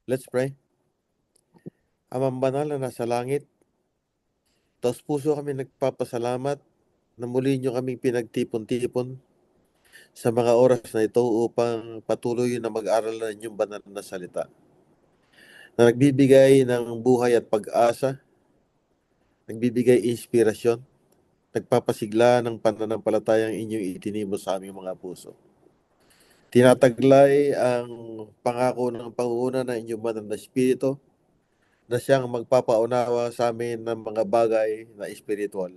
Let's pray. Amang banal na nasa langit, taos puso kami nagpapasalamat na muli niyo kaming pinagtipon-tipon sa mga oras na ito upang patuloy na mag-aral ng inyong banal na salita na nagbibigay ng buhay at pag-asa, nagbibigay inspirasyon, nagpapasigla ng pananampalatayang inyong itinimo sa aming mga puso. Tinataglay ang pangako ng pangunguna ng inyong banal na Espiritu na siyang magpapaunawa sa amin ng mga bagay na espiritual.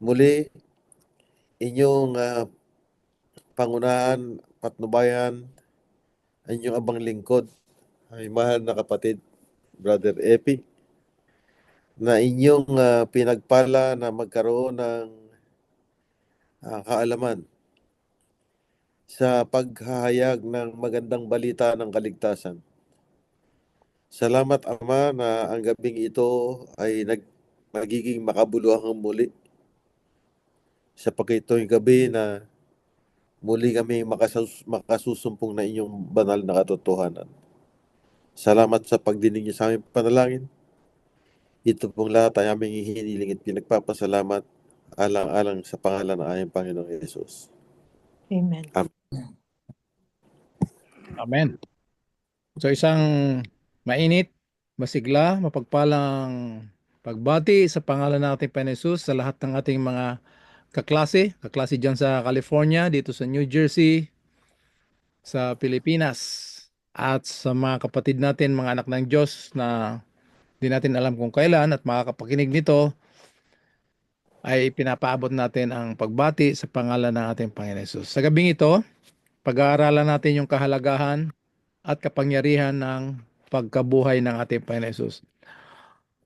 Muli, inyong pangunahan, patnubayan, ang inyong abang lingkod, ay mahal na kapatid, Brother Epi, na inyong pinagpala na magkaroon ng kaalaman sa paghahayag ng magandang balita ng kaligtasan. Salamat, Ama, na ang gabing ito ay magiging makabuluhang muli sapagkat ito yung gabi na muli kami makasusumpong na inyong banal na katotohanan. Salamat sa pagdinig niyo sa aming panalangin. Ito pong lahat ay aming hinihiling at pinagpapasalamat alang-alang sa pangalan ng aming Panginoong Yesus. Amen. Amen. So isang mainit, masigla, mapagpalang pagbati sa pangalan ng ating Panginoon Hesus sa lahat ng ating mga kaklase dyan sa California, dito sa New Jersey, sa Pilipinas, at sa mga kapatid natin, mga anak ng Diyos na di natin alam kung kailan at makakapakinig nito, ay pinapaabot natin ang pagbati sa pangalan ng ating Panginoon Hesus. Sa gabing ito, pag-aaralan natin yung kahalagahan at kapangyarihan ng pagkabuhay ng ating Panginoon Hesus.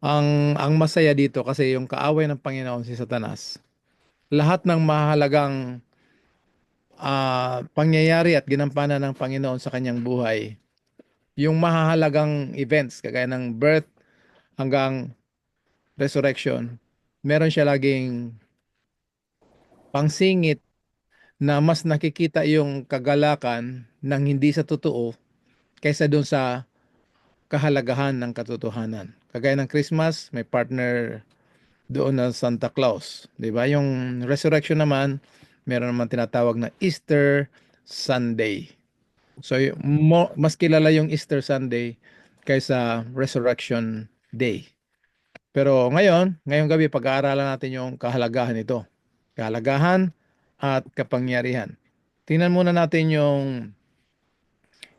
Ang masaya dito kasi yung kaaway ng Panginoon si Satanas, lahat ng mahalagang pangyayari at ginampanan ng Panginoon sa kanyang buhay, yung mahalagang events kagaya ng birth hanggang resurrection, meron siya laging pangsingit na mas nakikita yung kagalakan ng hindi sa totoo kaysa dun sa kahalagahan ng katotohanan. Kagaya ng Christmas, may partner doon na Santa Claus, 'di ba? Yung resurrection naman, meron naman tinatawag na Easter Sunday. So mas kilala yung Easter Sunday kaysa Resurrection Day. Pero ngayong gabi pag-aaralan natin yung kahalagahan nito. Kahalagahan at kapangyarihan. Tingnan muna natin yung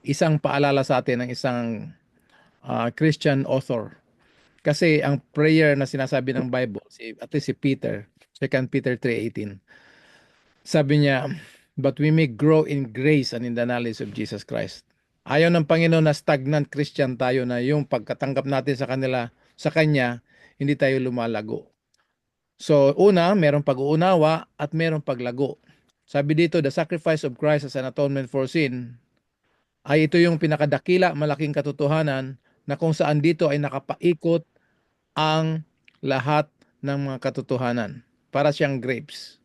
isang paalala sa atin ng isang Christian author. Kasi ang prayer na sinasabi ng Bible, at least si Peter, 2 Peter 3:18, sabi niya, but we may grow in grace and in the knowledge of Jesus Christ. Ayaw ng Panginoon na stagnant Christian tayo, na yung pagkatanggap natin sa Kanya, hindi tayo lumalago. So una, merong pag-uunawa at merong paglago. Sabi dito, the sacrifice of Christ as an atonement for sin, ay ito yung pinakadakila, malaking katotohanan na kung saan dito ay nakapaikot ang lahat ng mga katotohanan. Para siyang grapes.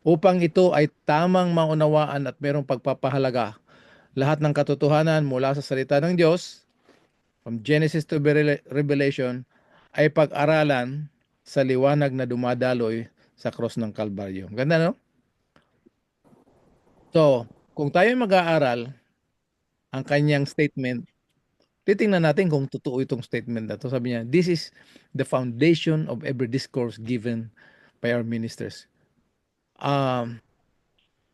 Upang ito ay tamang maunawaan at merong pagpapahalaga, lahat ng katotohanan mula sa salita ng Diyos, from Genesis to Revelation, ay pag-aralan sa liwanag na dumadaloy sa cross ng Kalbaryo. Ganda, no? So, kung tayo mag-aaral ang kanyang statement, titingnan natin kung totoo itong statement na to. Sabi niya, this is the foundation of every discourse given by our ministers.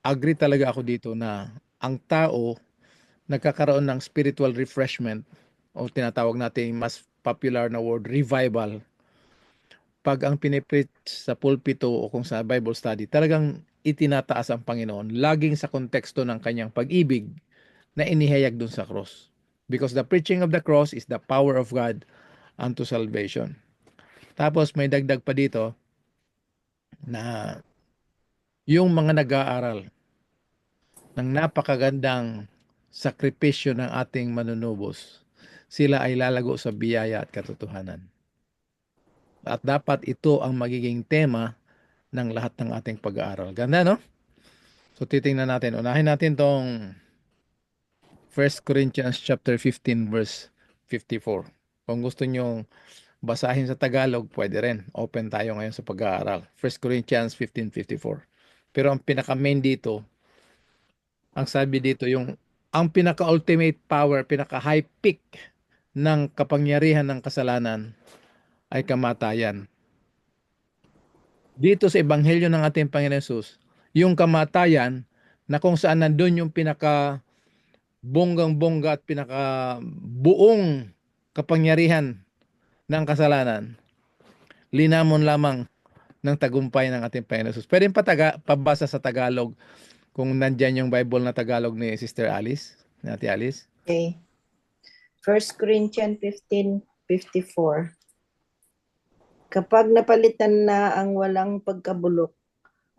Agree talaga ako dito na ang tao nagkakaroon ng spiritual refreshment, o tinatawag natin mas popular na word, revival, pag ang pinipreach sa pulpito o kung sa Bible study, talagang itinataas ang Panginoon, laging sa konteksto ng kanyang pag-ibig na inihayag dun sa cross. Because the preaching of the cross is the power of God unto salvation. Tapos may dagdag pa dito na yung mga nag-aaral ng napakagandang sakripisyo ng ating manunubos, sila ay lalago sa biyaya at katotohanan. At dapat ito ang magiging tema ng lahat ng ating pag-aaral. Ganda, no? So titingnan natin. Unahin natin tong First Corinthians chapter 15 verse 54. Kung gusto nyo basahin sa Tagalog, pwede rin. Open tayo ngayon sa pag-aaral. First Corinthians 15:54. Pero ang pinaka-main dito, ang sabi dito, ang pinaka-ultimate power, pinaka-high peak ng kapangyarihan ng kasalanan ay kamatayan. Dito sa Ebanghelyo ng ating Panginoon Hesus, yung kamatayan na kung saan nandun yung pinaka bonggang-bongga at pinaka buong kapangyarihan ng kasalanan, linamon lamang ng tagumpay ng ating Panginoon Hesus. Pwede pabasa sa Tagalog kung nandyan yung Bible na Tagalog ni Sister Alice, ni Ate Alice. Okay. 1 Corinthians 15:54. Kapag napalitan na ang walang pagkabulok,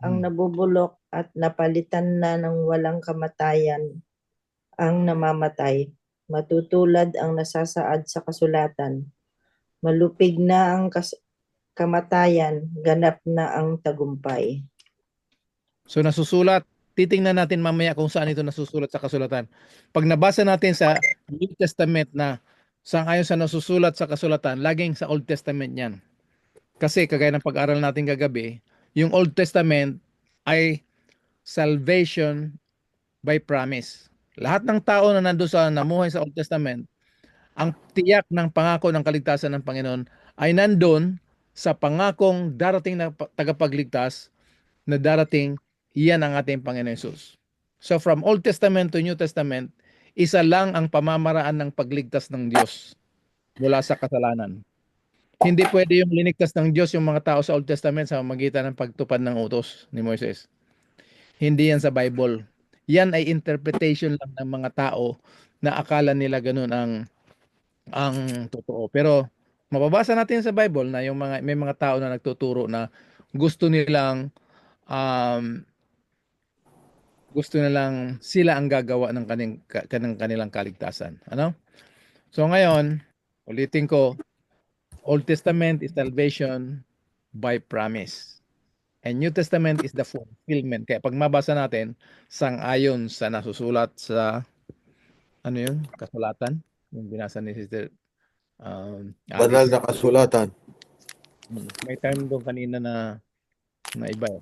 ang nabubulok at napalitan na ng walang kamatayan, ang namamatay, matutulad ang nasasaad sa kasulatan. Malupig na ang kamatayan, ganap na ang tagumpay. So nasusulat, titingnan natin mamaya kung saan ito nasusulat sa kasulatan. Pag nabasa natin sa New Testament na sang-ayon sa nasusulat sa kasulatan, laging sa Old Testament yan. Kasi kagaya ng pag-aral natin kagabi, yung Old Testament ay salvation by promise. Lahat ng tao na nandoon sa namuhay sa Old Testament, ang tiyak ng pangako ng kaligtasan ng Panginoon ay nandoon sa pangakong darating na tagapagligtas na darating, iyan ang ating Panginoon Hesus. So from Old Testament to New Testament, isa lang ang pamamaraan ng pagligtas ng Diyos mula sa kasalanan. Hindi pwede yung linigtas ng Diyos yung mga tao sa Old Testament sa magitan ng pagtupad ng utos ni Moises. Hindi yan sa Bible. Yan ay interpretation lang ng mga tao na akala nila ganun ang totoo. Pero mababasa natin sa Bible na may mga tao na nagtuturo na gusto nilang um, sila ang gagawa ng kanilang kaligtasan. Ano? So ngayon, ulitin ko, Old Testament is salvation by promise. And New Testament is the fulfillment. Kaya pag mabasa natin, sang-ayon sa nasusulat sa kasulatan, yung binasa ni Sister Banal Alice. na kasulatan. May term doon kanina na iba.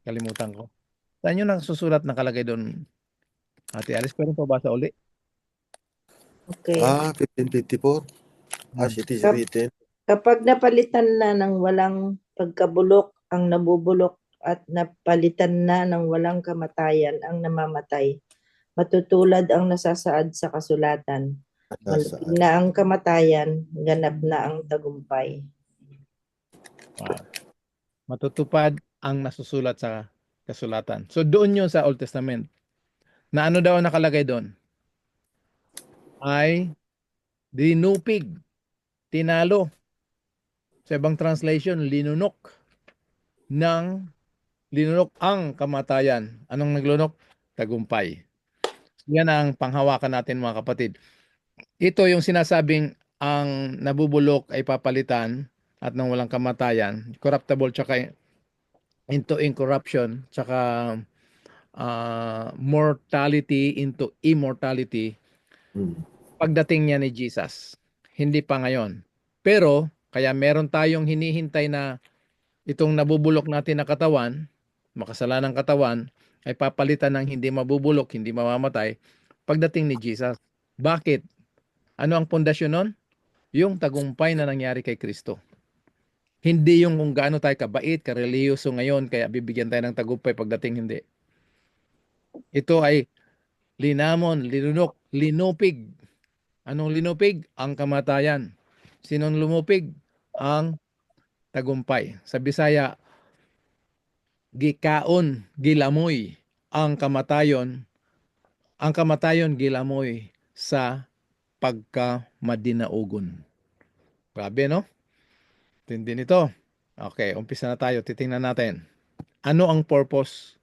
Kalimutan ko. Saan yung nasusulat nakalagay doon, Ate Alice? Pwede pabasa uli? Okay. 1554. As it is written. Kapag napalitan na ng walang pagkabulok ang nabubulok at napalitan na ng walang kamatayan ang namamatay, matutulad ang nasasaad sa kasulatan. Malupig na ang kamatayan, ganap na ang tagumpay. Wow. Matutupad ang nasusulat sa kasulatan. So doon yun sa Old Testament. Na ano daw nakalagay doon? Ay dinupig, tinalo. Sa ibang translation, linunok ang kamatayan. Anong naglunok? Tagumpay. Yan ang panghawakan natin mga kapatid. Ito yung sinasabing ang nabubulok ay papalitan at nang walang kamatayan, corruptible tsaka into incorruption, tsaka mortality into immortality pagdating niya ni Jesus. Hindi pa ngayon. Pero, kaya meron tayong hinihintay na itong nabubulok natin na katawan, makasalanang katawan, ay papalitan ng hindi mabubulok, hindi mamamatay, pagdating ni Jesus. Bakit? Ano ang pundasyon nun? Yung tagumpay na nangyari kay Kristo. Hindi yung kung gaano tayo kabait, kareliyoso ngayon, kaya bibigyan tayo ng tagumpay pagdating hindi. Ito ay linamon, linunok, linupig. Anong linupig? Ang kamatayan. Sinong lumupig? Ang tagumpay. Sa Bisaya, gikaon, gilamoy ang kamatayon. Ang kamatayon gilamoy sa pagkamadinaugon. Grabe, no? Tindi nito. Okay, umpisa na tayo. Titingnan natin. Ano ang purpose?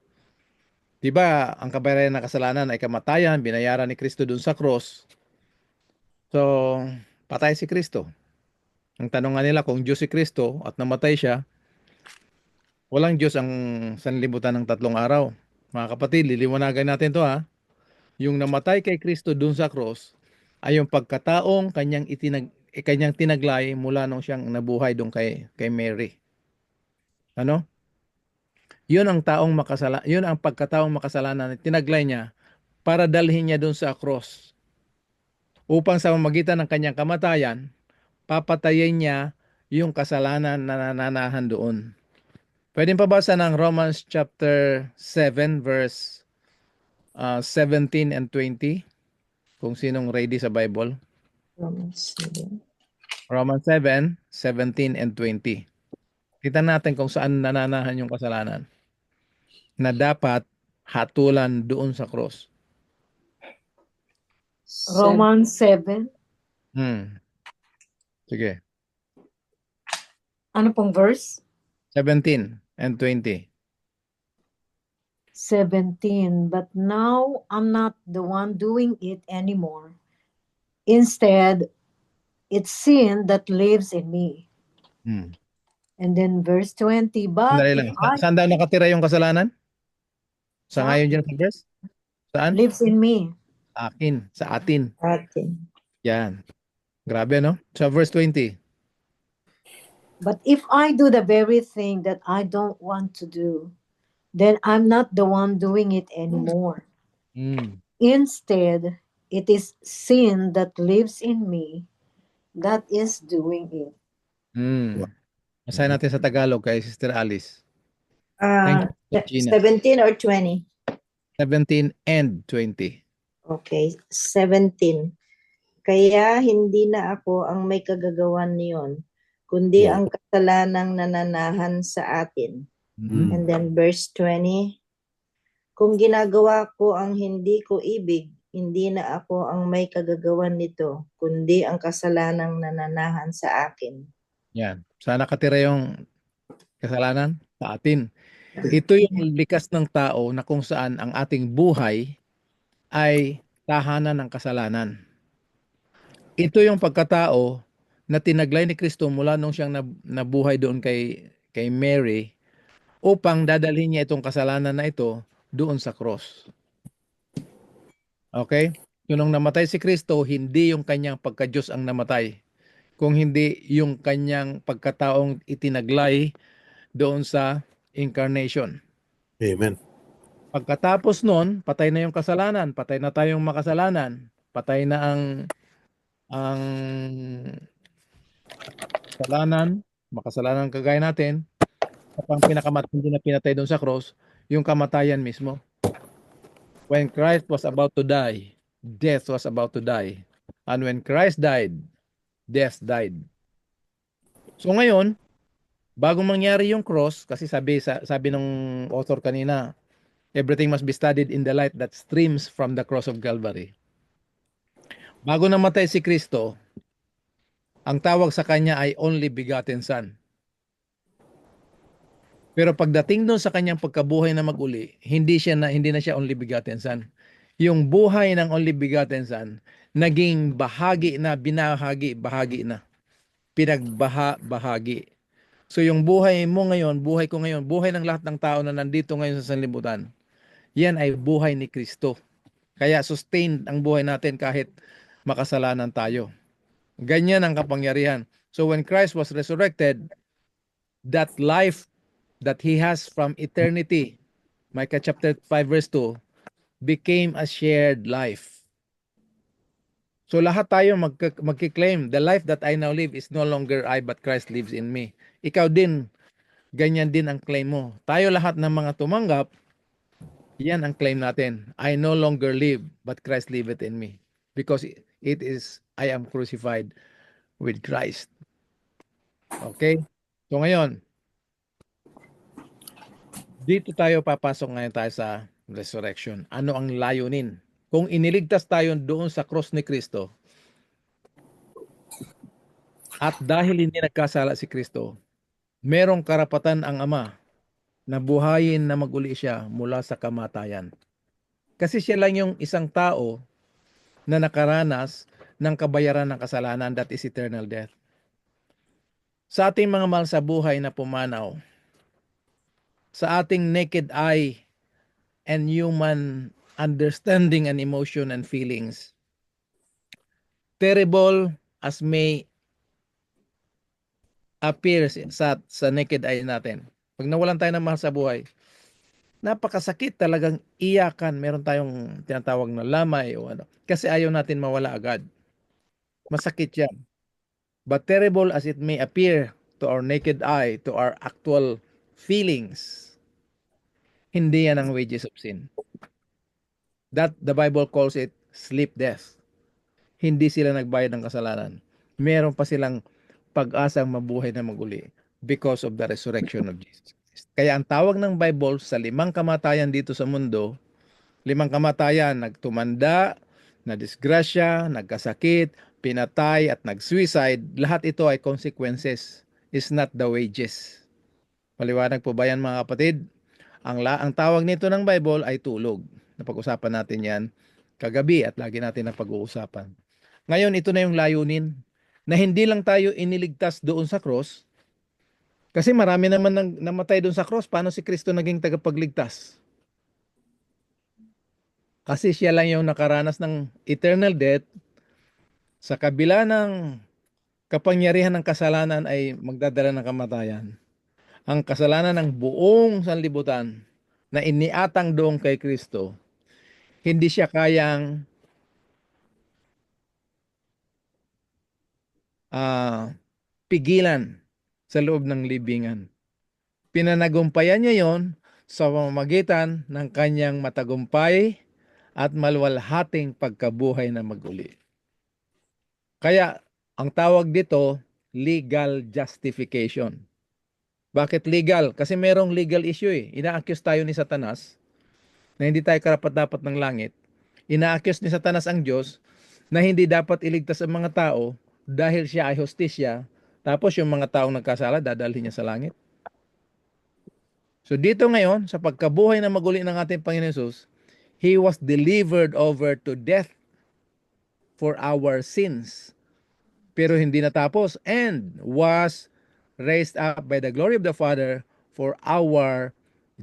Diba, ang kabayaran ng kasalanan ay kamatayan, binayaran ni Kristo dun sa cross. So, patay si Kristo. Ang tanong nga nila kung Diyos si Kristo at namatay siya, walang Diyos ang sanlibutan ng 3 araw. Mga kapatid, liliwanagan natin to ha. Yung namatay kay Kristo dun sa cross ay yung pagkataong kanyang tinaglay mula nung siyang nabuhay dun kay Mary. Ano? Yun ang pagkataong makasalanan na tinaglay niya para dalhin niya dun sa cross upang sa pamamagitan ng kanyang kamatayan, papatayin niya yung kasalanan na nananahan doon. Pwedeng pabasa ng Romans chapter 7 verse 17 and 20 kung sinong ready sa Bible. Romans 7. Romans 7, 17 and 20. Kita natin kung saan nananahan yung kasalanan na dapat hatulan doon sa cross. Romans 7. Sige. Ano pong verse? 17 and 20. 17. But now I'm not the one doing it anymore. Instead, it's sin that lives in me. And then verse 20. But Sandali if lang. I Saan daw nakatira yung kasalanan? Sa ngayon dyan sa verse? Saan? lives in me. Akin. Sa atin. Atin. Yan. Grabe, no? Sa verse 20. But if I do the very thing that I don't want to do, then I'm not the one doing it anymore. Instead, it is sin that lives in me that is doing it. Masahin natin sa Tagalog kay Sister Alice. Thank you, Gina. 17 or 20? 17 and 20. Okay, 17. Kaya hindi na ako ang may kagagawan niyon, kundi Yeah. ang kasalanang nananahan sa atin. And then verse 20, kung ginagawa ko ang hindi ko ibig, hindi na ako ang may kagagawan nito, kundi ang kasalanang nananahan sa akin. Yan. Saan nakatira yung kasalanan? Sa atin. Ito yung likas ng tao na kung saan ang ating buhay ay tahanan ng kasalanan. Ito yung pagkatao na tinaglay ni Kristo mula nung siyang nabuhay doon kay Mary upang dadalhin niya itong kasalanan na ito doon sa cross. Okay? So, nung namatay si Kristo, hindi yung kanyang pagka-Diyos ang namatay, kung hindi yung kanyang pagkataong itinaglay doon sa incarnation. Amen. Pagkatapos nun, patay na yung kasalanan, patay na tayong makasalanan, patay na ang kasalanan, makasalanan kagaya natin, at ang pinakamatindi na pinatay doon sa cross, yung kamatayan mismo. When Christ was about to die, death was about to die. And when Christ died, death died. So ngayon, bagong mangyari yung cross, kasi sabi ng author kanina, everything must be studied in the light that streams from the cross of Calvary. Bago namatay si Kristo, ang tawag sa kanya ay only begotten Son. Pero pagdating doon sa kanyang pagkabuhay na maguli, hindi na siya only begotten Son. Yung buhay ng only begotten Son, naging bahagi na, bahagi na. Pinagbaha-bahagi. So yung buhay mo ngayon, buhay ko ngayon, buhay ng lahat ng tao na nandito ngayon sa sanlibutan, yan ay buhay ni Kristo. Kaya sustained ang buhay natin kahit makasalanan tayo. Ganyan ang kapangyarihan. So when Christ was resurrected, that life that He has from eternity, Micah chapter 5 verse 2, became a shared life. So lahat tayo magkiklaim, the life that I now live is no longer I but Christ lives in me. Ikaw din, ganyan din ang claim mo. Tayo lahat ng mga tumanggap, yan ang claim natin. I no longer live but Christ liveth in me. Because it is, I am crucified with Christ. Okay? So ngayon, dito tayo papasok ngayon tayo sa resurrection. Ano ang layunin? Kung iniligtas tayo doon sa cross ni Kristo, at dahil hindi nagkasala si Kristo, merong karapatan ang Ama na buhayin na maguli siya mula sa kamatayan. Kasi siya lang yung isang tao na nakaranas ng kabayaran ng kasalanan, that is eternal death. Sa ating mga mahal sa buhay na pumanaw, sa ating naked eye and human understanding and emotion and feelings. Terrible as may appear sa naked eye natin. Pag nawalan tayo ng mahal sa buhay, napakasakit, talagang iyakan. Meron tayong tinatawag na lamay o ano. Kasi ayaw natin mawala agad. Masakit yan. But terrible as it may appear to our naked eye, to our actual feelings, hindi yan ang wages of sin. That the Bible calls it sleep death. Hindi sila nagbayad ng kasalanan. Meron pa silang pag-asang mabuhay na maguli because of the resurrection of Jesus Christ. Kaya ang tawag ng Bible sa 5 kamatayan dito sa mundo, 5 kamatayan, nagtumanda, nadisgrasya, nagkasakit, pinatay at nag-suicide, lahat ito ay consequences, is not the wages. Paliwanag po ba yan mga kapatid? Ang tawag nito ng Bible ay tulog. Napag-usapan natin yan kagabi at lagi natin na pag-uusapan. Ngayon, ito na yung layunin na hindi lang tayo iniligtas doon sa cross, kasi marami naman namatay doon sa cross. Paano si Kristo naging tagapagligtas? Kasi siya lang yung nakaranas ng eternal death. Sa kabila ng kapangyarihan ng kasalanan ay magdadala ng kamatayan. Ang kasalanan ng buong sanlibutan na iniatang doon kay Kristo, hindi siya kayang pigilan sa loob ng libingan. Pinanagumpayan niya yon sa pamamagitan ng kanyang matagumpay at maluwalhating pagkabuhay na maguli. Kaya ang tawag dito, legal justification. Bakit legal? Kasi merong legal issue eh. Ina-accuse tayo ni Satanas na hindi tayo karapat-dapat ng langit. Ina-accuse ni Satanas ang Diyos na hindi dapat iligtas ang mga tao dahil siya ay hostisya. Tapos yung mga taong nagkasala, dadalhin niya sa langit. So dito ngayon, sa pagkabuhay na maguli ng ating Panginoon Jesus, He was delivered over to death for our sins. Pero hindi natapos, and was raised up by the glory of the Father for our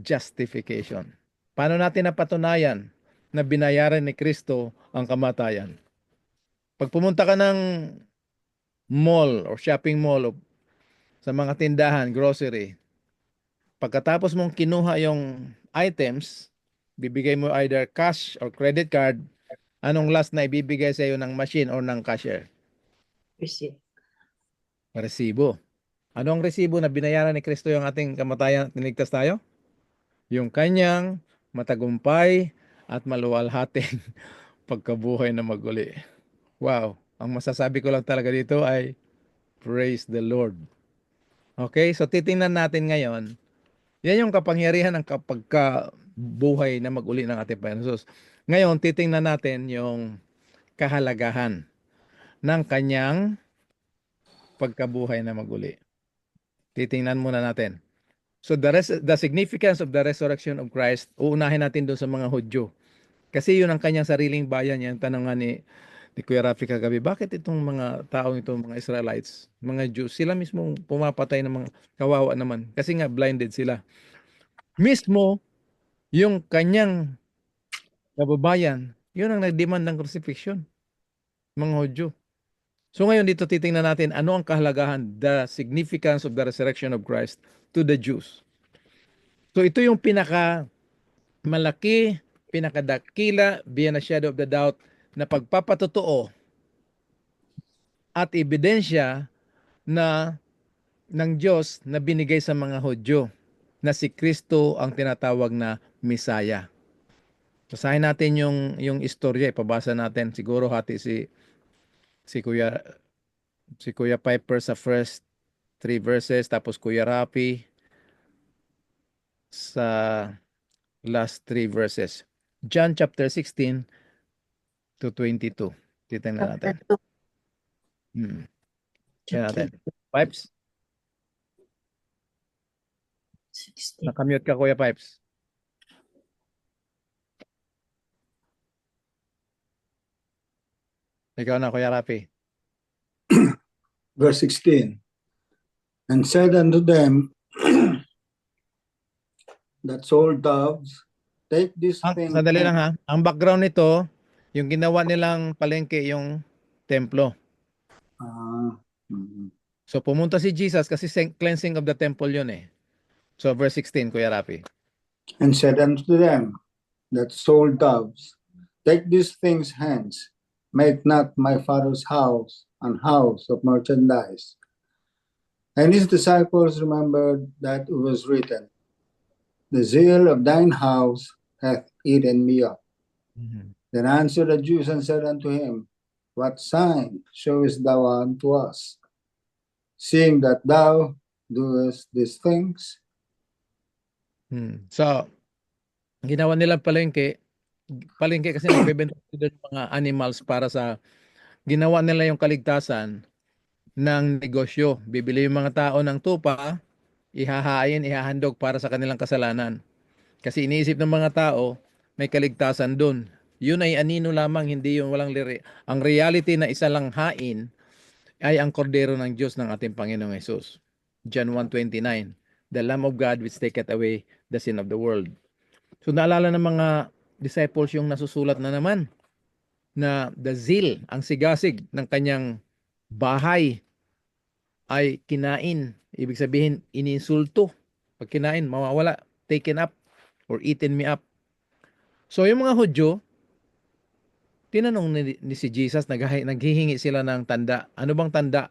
justification. Paano natin napatunayan na binayaran ni Kristo ang kamatayan? Pag pumunta ka ng mall or shopping mall o sa mga tindahan, grocery, pagkatapos mong kinuha yung items, bibigay mo either cash or credit card, anong last na ibibigay sa iyo ng machine or ng cashier? Receipt. Resibo. Ano ang resibo na binayaran ni Kristo yung ating kamatayan at niligtas tayo? Yung kanyang matagumpay at maluwalhating pagkabuhay na maguli. Wow. Ang masasabi ko lang talaga dito ay praise the Lord. Okay, so titingnan natin ngayon. Yan yung kapangyarihan ng pagkabuhay na maguli ng ating Panginoon Jesus. Ngayon, titingnan natin yung kahalagahan ng kanyang pagkabuhay na maguli. Titingnan muna natin. So the significance of the resurrection of Christ, uunahin natin doon sa mga Hudyo. Kasi yun ang kanyang sariling bayan. Yan tanong nga ni Kuya Rafi kagabi, bakit itong mga taong ito, mga Israelites, mga Jews, sila mismo pumapatay ng mga kawawa naman. Kasi nga blinded sila. Mismo, yung kanyang kababayan, yun ang nag-demand ng crucifixion. Mga Hudyo. So ngayon dito titingnan natin ano ang kahalagahan, the significance of the resurrection of Christ to the Jews. So ito yung pinakamalaki, pinakadakila, beyond a shadow of the doubt, na pagpapatotoo at ebidensya na ng Diyos na binigay sa mga Hudyo na si Kristo ang tinatawag na Misaya. Basahin natin yung istorya, ipabasa natin. Siguro hati si Kuya Piper sa first 3 verses, tapos Kuya Rapi sa last 3 verses. John chapter 16 to 22. Titingnan natin. Tingnan natin. Pipes? 16. Nakamute ka, Kuya Pipes. Ikaw na, Kuya Rapi. Verse 16, and said unto them that sold doves take these things Sandali lang hence. ha. Ang background nito, yung ginawa nilang palengke, yung templo. Ah, mhm. So pumunta si Jesus kasi cleansing of the temple yun eh. So verse 16, Kuya Rafi. And said unto them that sold doves, take these things hence, make not my father's house an house of merchandise. And his disciples remembered that it was written, the zeal of thine house hath eaten me up. Then answered the Jews and said unto him, what sign showest thou unto us, seeing that thou doest these things? So, ginawa nilang palengke kasi nagbebenta sila ng mga animals para sa ginawa nila yung kaligtasan ng negosyo. Bibili yung mga tao ng tupa, ihahain, ihahandog para sa kanilang kasalanan. Kasi iniisip ng mga tao, may kaligtasan dun. Yun ay anino lamang, hindi yung walang liri. Ang reality na isa lang hain ay ang kordero ng Diyos ng ating Panginoong Hesus. John 1:29, the Lamb of God which taketh away the sin of the world. So naalala ng mga disciples yung nasusulat na naman na the zeal, ang sigasig ng kanyang bahay ay kinain. Ibig sabihin, ininsulto. Pag kinain, mawawala, taken up or eaten me up. So yung mga Hudyo, tinanong ni si Jesus, naghihingi sila ng tanda. Ano bang tanda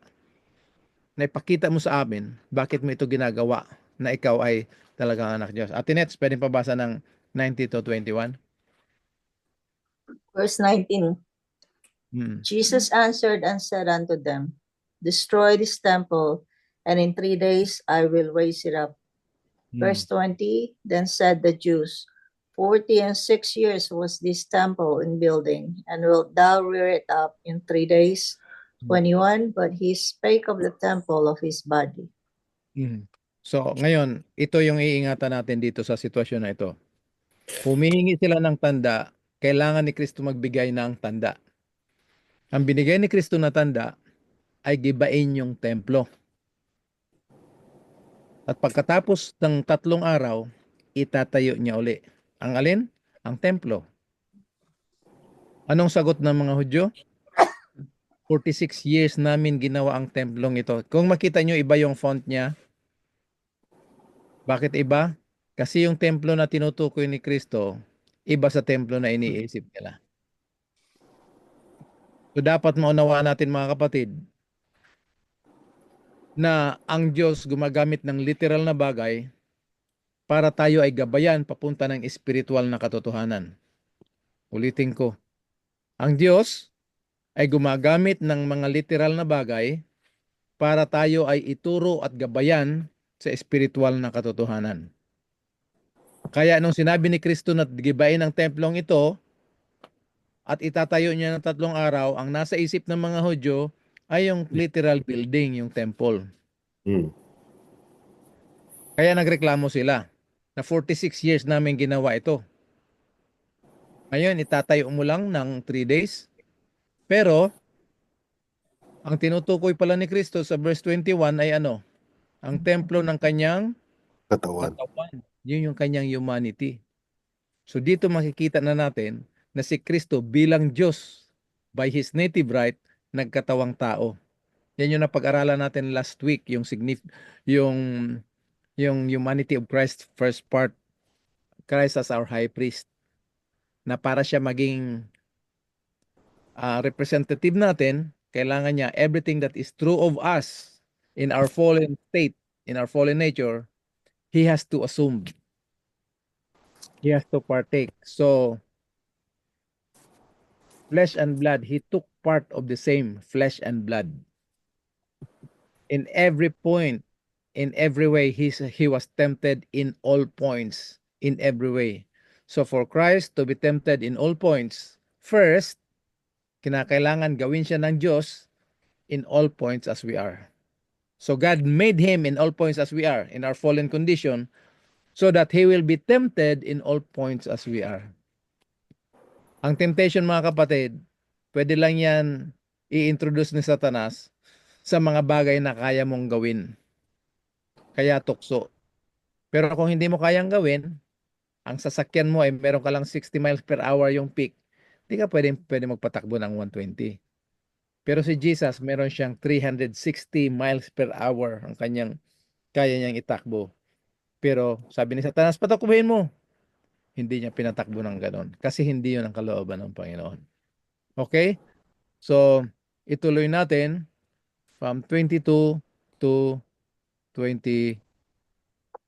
na ipakita mo sa amin, bakit mo ito ginagawa na ikaw ay talagang anak Diyos? Ate Nets, pwedeng pabasa ng 90 to 21? Verse 19. Hmm. Jesus answered and said unto them, destroy this temple, and in 3 days I will raise it up. Verse 20, then said the Jews, 46 years was this temple in building, and wilt thou rear it up in 3 days? 21, but he spake of the temple of his body. So, ngayon, ito yung iingatan natin dito sa sitwasyon na ito. Humihingi sila ng tanda, kailangan ni Kristo magbigay ng tanda. Ang binigay ni Kristo na tanda ay gibain yung templo. At pagkatapos ng 3 araw, itatayo niya uli. Ang alin? Ang templo. Anong sagot ng mga Hudyo? 46 years namin ginawa ang templong ito. Kung makita nyo, iba yung font niya. Bakit iba? Kasi yung templo na tinutukoy ni Kristo, iba sa templo na iniisip nila. So dapat maunawaan natin mga kapatid, na ang Diyos gumagamit ng literal na bagay para tayo ay gabayan papunta ng espiritual na katotohanan. Ulitin ko, ang Diyos ay gumagamit ng mga literal na bagay para tayo ay ituro at gabayan sa espiritual na katotohanan. Kaya nung sinabi ni Kristo na gibain ang templong ito at itatayo niya ng 3 araw, ang nasa isip ng mga Hudyo ay yung literal building, yung temple. Kaya nagreklamo sila na 46 years namin ginawa ito. Ngayon, itatayo mo lang ng 3 days. Pero, ang tinutukoy pala ni Kristo sa verse 21 ay ano? Ang templo ng kanyang Katawan. Yun yung kanyang humanity. So dito makikita na natin na si Kristo bilang Diyos by His native right, nagkatawang tao. Yan yung napag-aralan natin last week, yung yung humanity of Christ, first part, Christ as our high priest, na para siya maging representative natin, kailangan niya everything that is true of us in our fallen state, in our fallen nature, He has to assume. He has to partake. So, flesh and blood, He took part of the same flesh and blood. In every point, in every way, he was tempted in all points, in every way. So for Christ to be tempted in all points, first, kinakailangan gawin siya ng Diyos in all points as we are. So God made Him in all points as we are, in our fallen condition, so that He will be tempted in all points as we are. Ang temptation, mga kapatid, pwede lang yan i-introduce ni Satanas sa mga bagay na kaya mong gawin. Kaya tukso. Pero kung hindi mo kayang gawin, ang sasakyan mo ay meron ka lang 60 miles per hour yung peak, di ka pwede magpatakbo ng 120. Pero si Jesus, meron siyang 360 miles per hour ang kaya niyang itakbo. Pero sabi ni Satanas, patakbuhin mo. Hindi niya pinatakbo ng ganon. Kasi hindi yun ang kalooban ng Panginoon. Okay? So, ituloy natin from 22 to 20,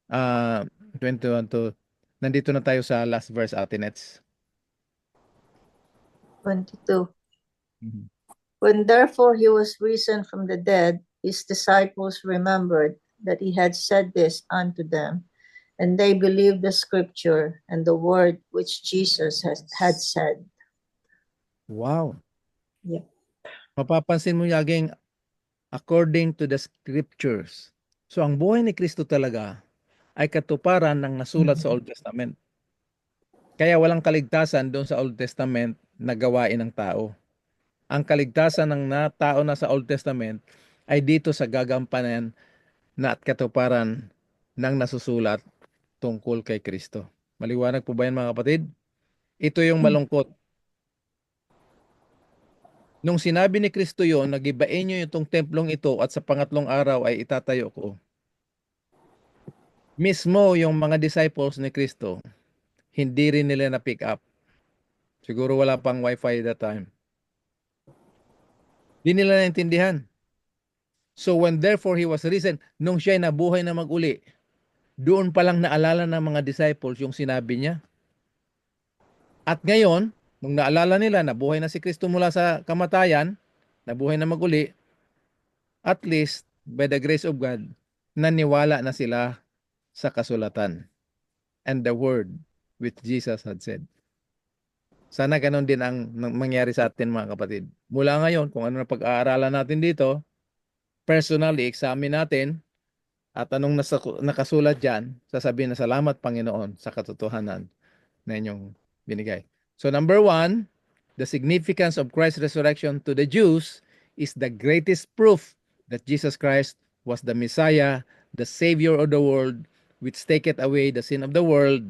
21 to, nandito na tayo sa last verse, Ate Nets. 22. Mhm. When therefore he was risen from the dead, his disciples remembered that he had said this unto them, and they believed the scripture and the word which Jesus had said. Wow. Yep. Mapapansin mo laging according to the scriptures. So, ang buhay ni Kristo talaga ay katuparan ng nasulat sa Old Testament. Kaya walang kaligtasan doon sa Old Testament na gawain ng tao. Ang kaligtasan ng tao na sa Old Testament ay dito sa gagampanan na at katuparan ng nasusulat tungkol kay Kristo. Maliwanag po ba yan, mga kapatid? Ito yung malungkot. Nung sinabi ni Kristo yon, nagibain niyo itong templong ito at sa pangatlong araw ay itatayo ko. Mismo yung mga disciples ni Kristo, hindi rin nila na-pick up. Siguro wala pang wifi that time. Hindi nila naintindihan. So when therefore he was risen, nung siya'y nabuhay na mag-uli, doon pa lang naalala ng mga disciples yung sinabi niya. At ngayon, nung naalala nila, nabuhay na si Kristo mula sa kamatayan, nabuhay na mag-uli, at least, by the grace of God, naniwala na sila sa kasulatan and the word which Jesus had said. Sana ganun din ang mangyari sa atin, mga kapatid. Mula ngayon, kung ano na pag-aaralan natin dito, personally, examine natin at anong nakasulat dyan, sasabihin na salamat Panginoon sa katotohanan na inyong binigay. So number 1, the significance of Christ's resurrection to the Jews is the greatest proof that Jesus Christ was the Messiah, the Savior of the world, which taketh away the sin of the world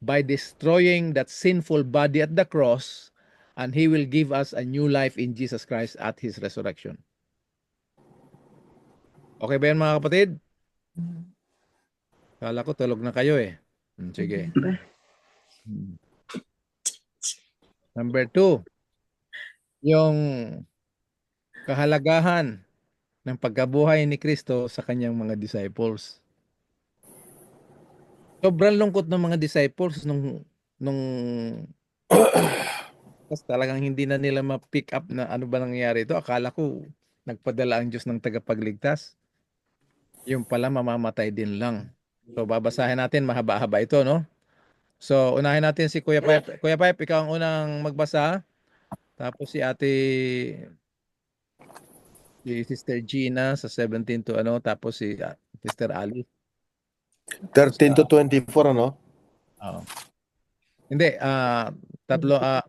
by destroying that sinful body at the cross, and He will give us a new life in Jesus Christ at His resurrection. Okay ba yan, mga kapatid? Kala ko tulog na kayo eh. Sige. Number 2, yung kahalagahan ng pagkabuhay ni Kristo sa kanyang mga disciples. Sobrang lungkot ng mga disciples nung talagang hindi na nila ma-pick up na ano ba nangyayari ito. Akala ko nagpadala ang Diyos ng tagapagligtas. Yung pala mamamatay din lang. So babasahin natin, mahaba-haba ito, no? So unahin natin si Kuya Pipe. Kuya Pipe, ikaw ang unang magbasa. Tapos si Sister Gina sa 17 to ano, tapos si Sister Ali. 13 to 24, ano? Oo. Hindi,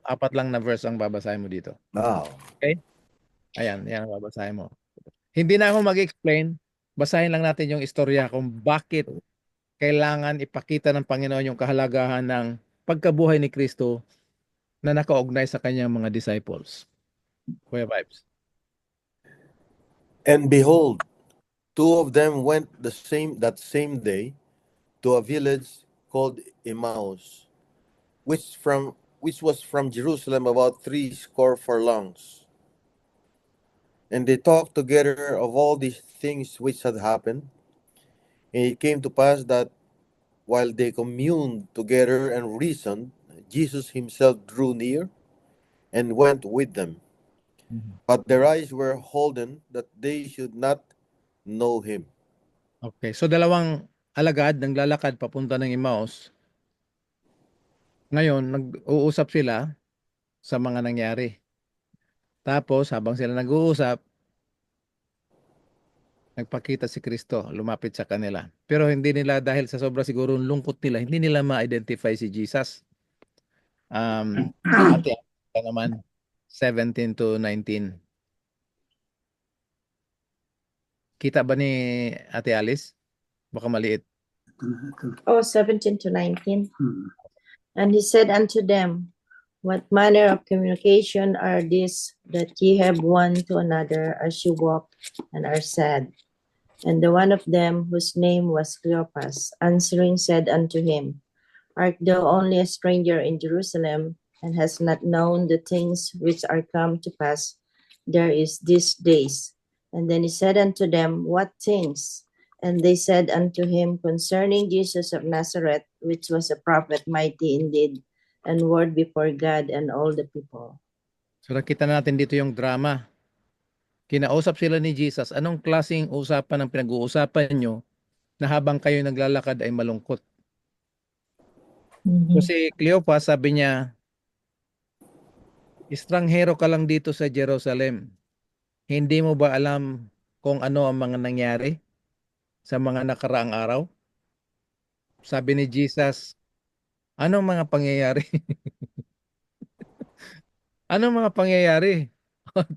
apat lang na verse ang babasahin mo dito. Wow. Okay? Ayan, yan ang babasahin mo. Hindi na ako mag-explain. Basahin lang natin yung istorya kung bakit kailangan ipakita ng Panginoon yung kahalagahan ng pagkabuhay ni Kristo na nakaugnay sa kanyang mga disciples. Kuya Vibes. And behold, two of them went that same day to a village called Emmaus, which was from Jerusalem about 80 furlongs. And they talked together of all these things which had happened. And it came to pass that while they communed together and reasoned, Jesus himself drew near and went with them. But their eyes were holden that they should not know him. Okay, so dalawang alagad naglalakad papunta ng Emmaus. Ngayon, nag-uusap sila sa mga nangyari. Tapos, habang sila nag-uusap, nagpakita si Kristo, lumapit sa kanila. Pero hindi nila, dahil sa sobra siguro lungkot nila, hindi nila ma-identify si Jesus. Ate naman, 17 to 19. Kita ba ni Ate Alice? Baka maliit. Oh, 17 to 19. Hmm. And he said unto them, What manner of communication are these that ye have one to another as you walk and are sad? And the one of them, whose name was Cleopas, answering said unto him, Art thou only a stranger in Jerusalem, and hast not known the things which are come to pass there is these days? And then he said unto them, What things? And they said unto him, Concerning Jesus of Nazareth, which was a prophet, mighty in deed and word before God and all the people. So nakita natin dito yung drama. Kinausap sila ni Jesus. Anong klaseng usapan ang pinag-uusapan nyo na habang kayo naglalakad ay malungkot? So si Cleopas sabi niya, estranghero ka lang dito sa Jerusalem. Hindi mo ba alam kung ano ang mga nangyari sa mga nakaraang araw? Sabi ni Jesus, anong mga pangyayari? Anong mga pangyayari?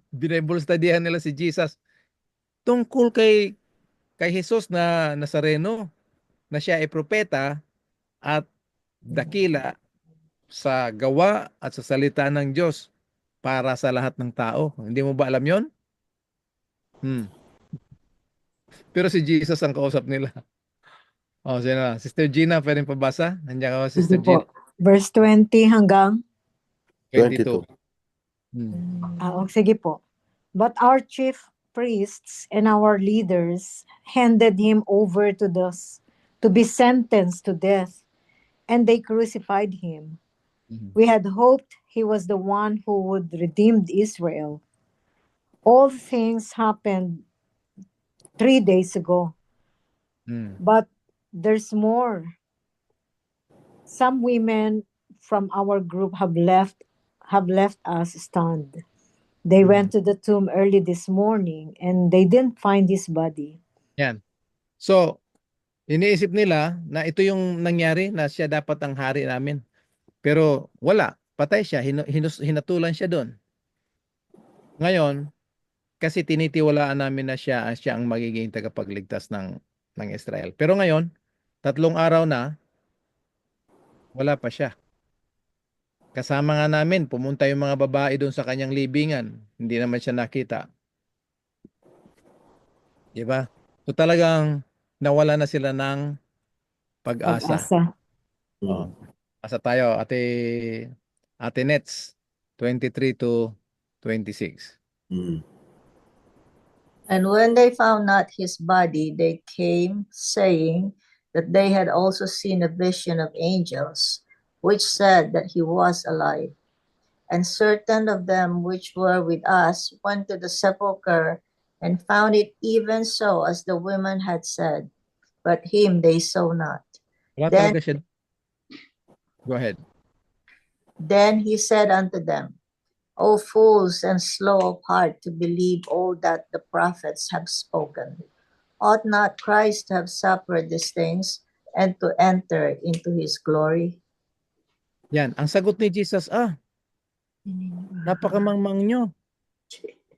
Bible studyhan nila si Jesus tungkol kay Jesus na Nazareno, na siya ay propeta at dakila sa gawa at sa salita ng Diyos para sa lahat ng tao. Hindi mo ba alam yon? Pero si Jesus ang kausap nila. Oh, sino na? Sister Gina, pwedeng pabasa? Nandiyan ka, Sister Sige po. Gina. Verse 20 hanggang 22. 22. sige po. But our chief priests and our leaders handed him over to be sentenced to death, and they crucified him. We had hoped he was the one who would redeem Israel. All things happened 3 days ago, but there's more. Some women from our group have left us stunned. They went to the tomb early this morning and they didn't find his body. Yan. So, iniisip nila na ito yung nangyari, na siya dapat ang hari namin. Pero wala, patay siya, hinatulan siya doon. Ngayon, kasi tinitiwalaan namin na siya ang magiging tagapagligtas ng Israel. Pero ngayon, 3 araw na, wala pa siya. Kasama nga namin, pumunta yung mga babae doon sa kanyang libingan. Hindi naman siya nakita. Diba? So talagang nawala na sila ng pag-asa. Oh. Asa tayo, Ate Nets, 23 to 26. And when they found not his body, they came, saying that they had also seen a vision of angels, which said that he was alive. And certain of them which were with us went to the sepulchre and found it even so as the women had said, but him they saw not. Wala Then- talaga siya. Go ahead. Then he said unto them, O fools and slow of heart to believe all that the prophets have spoken. Ought not Christ to have suffered these things and to enter into his glory? Yan, ang sagot ni Jesus, napakamangmang nyo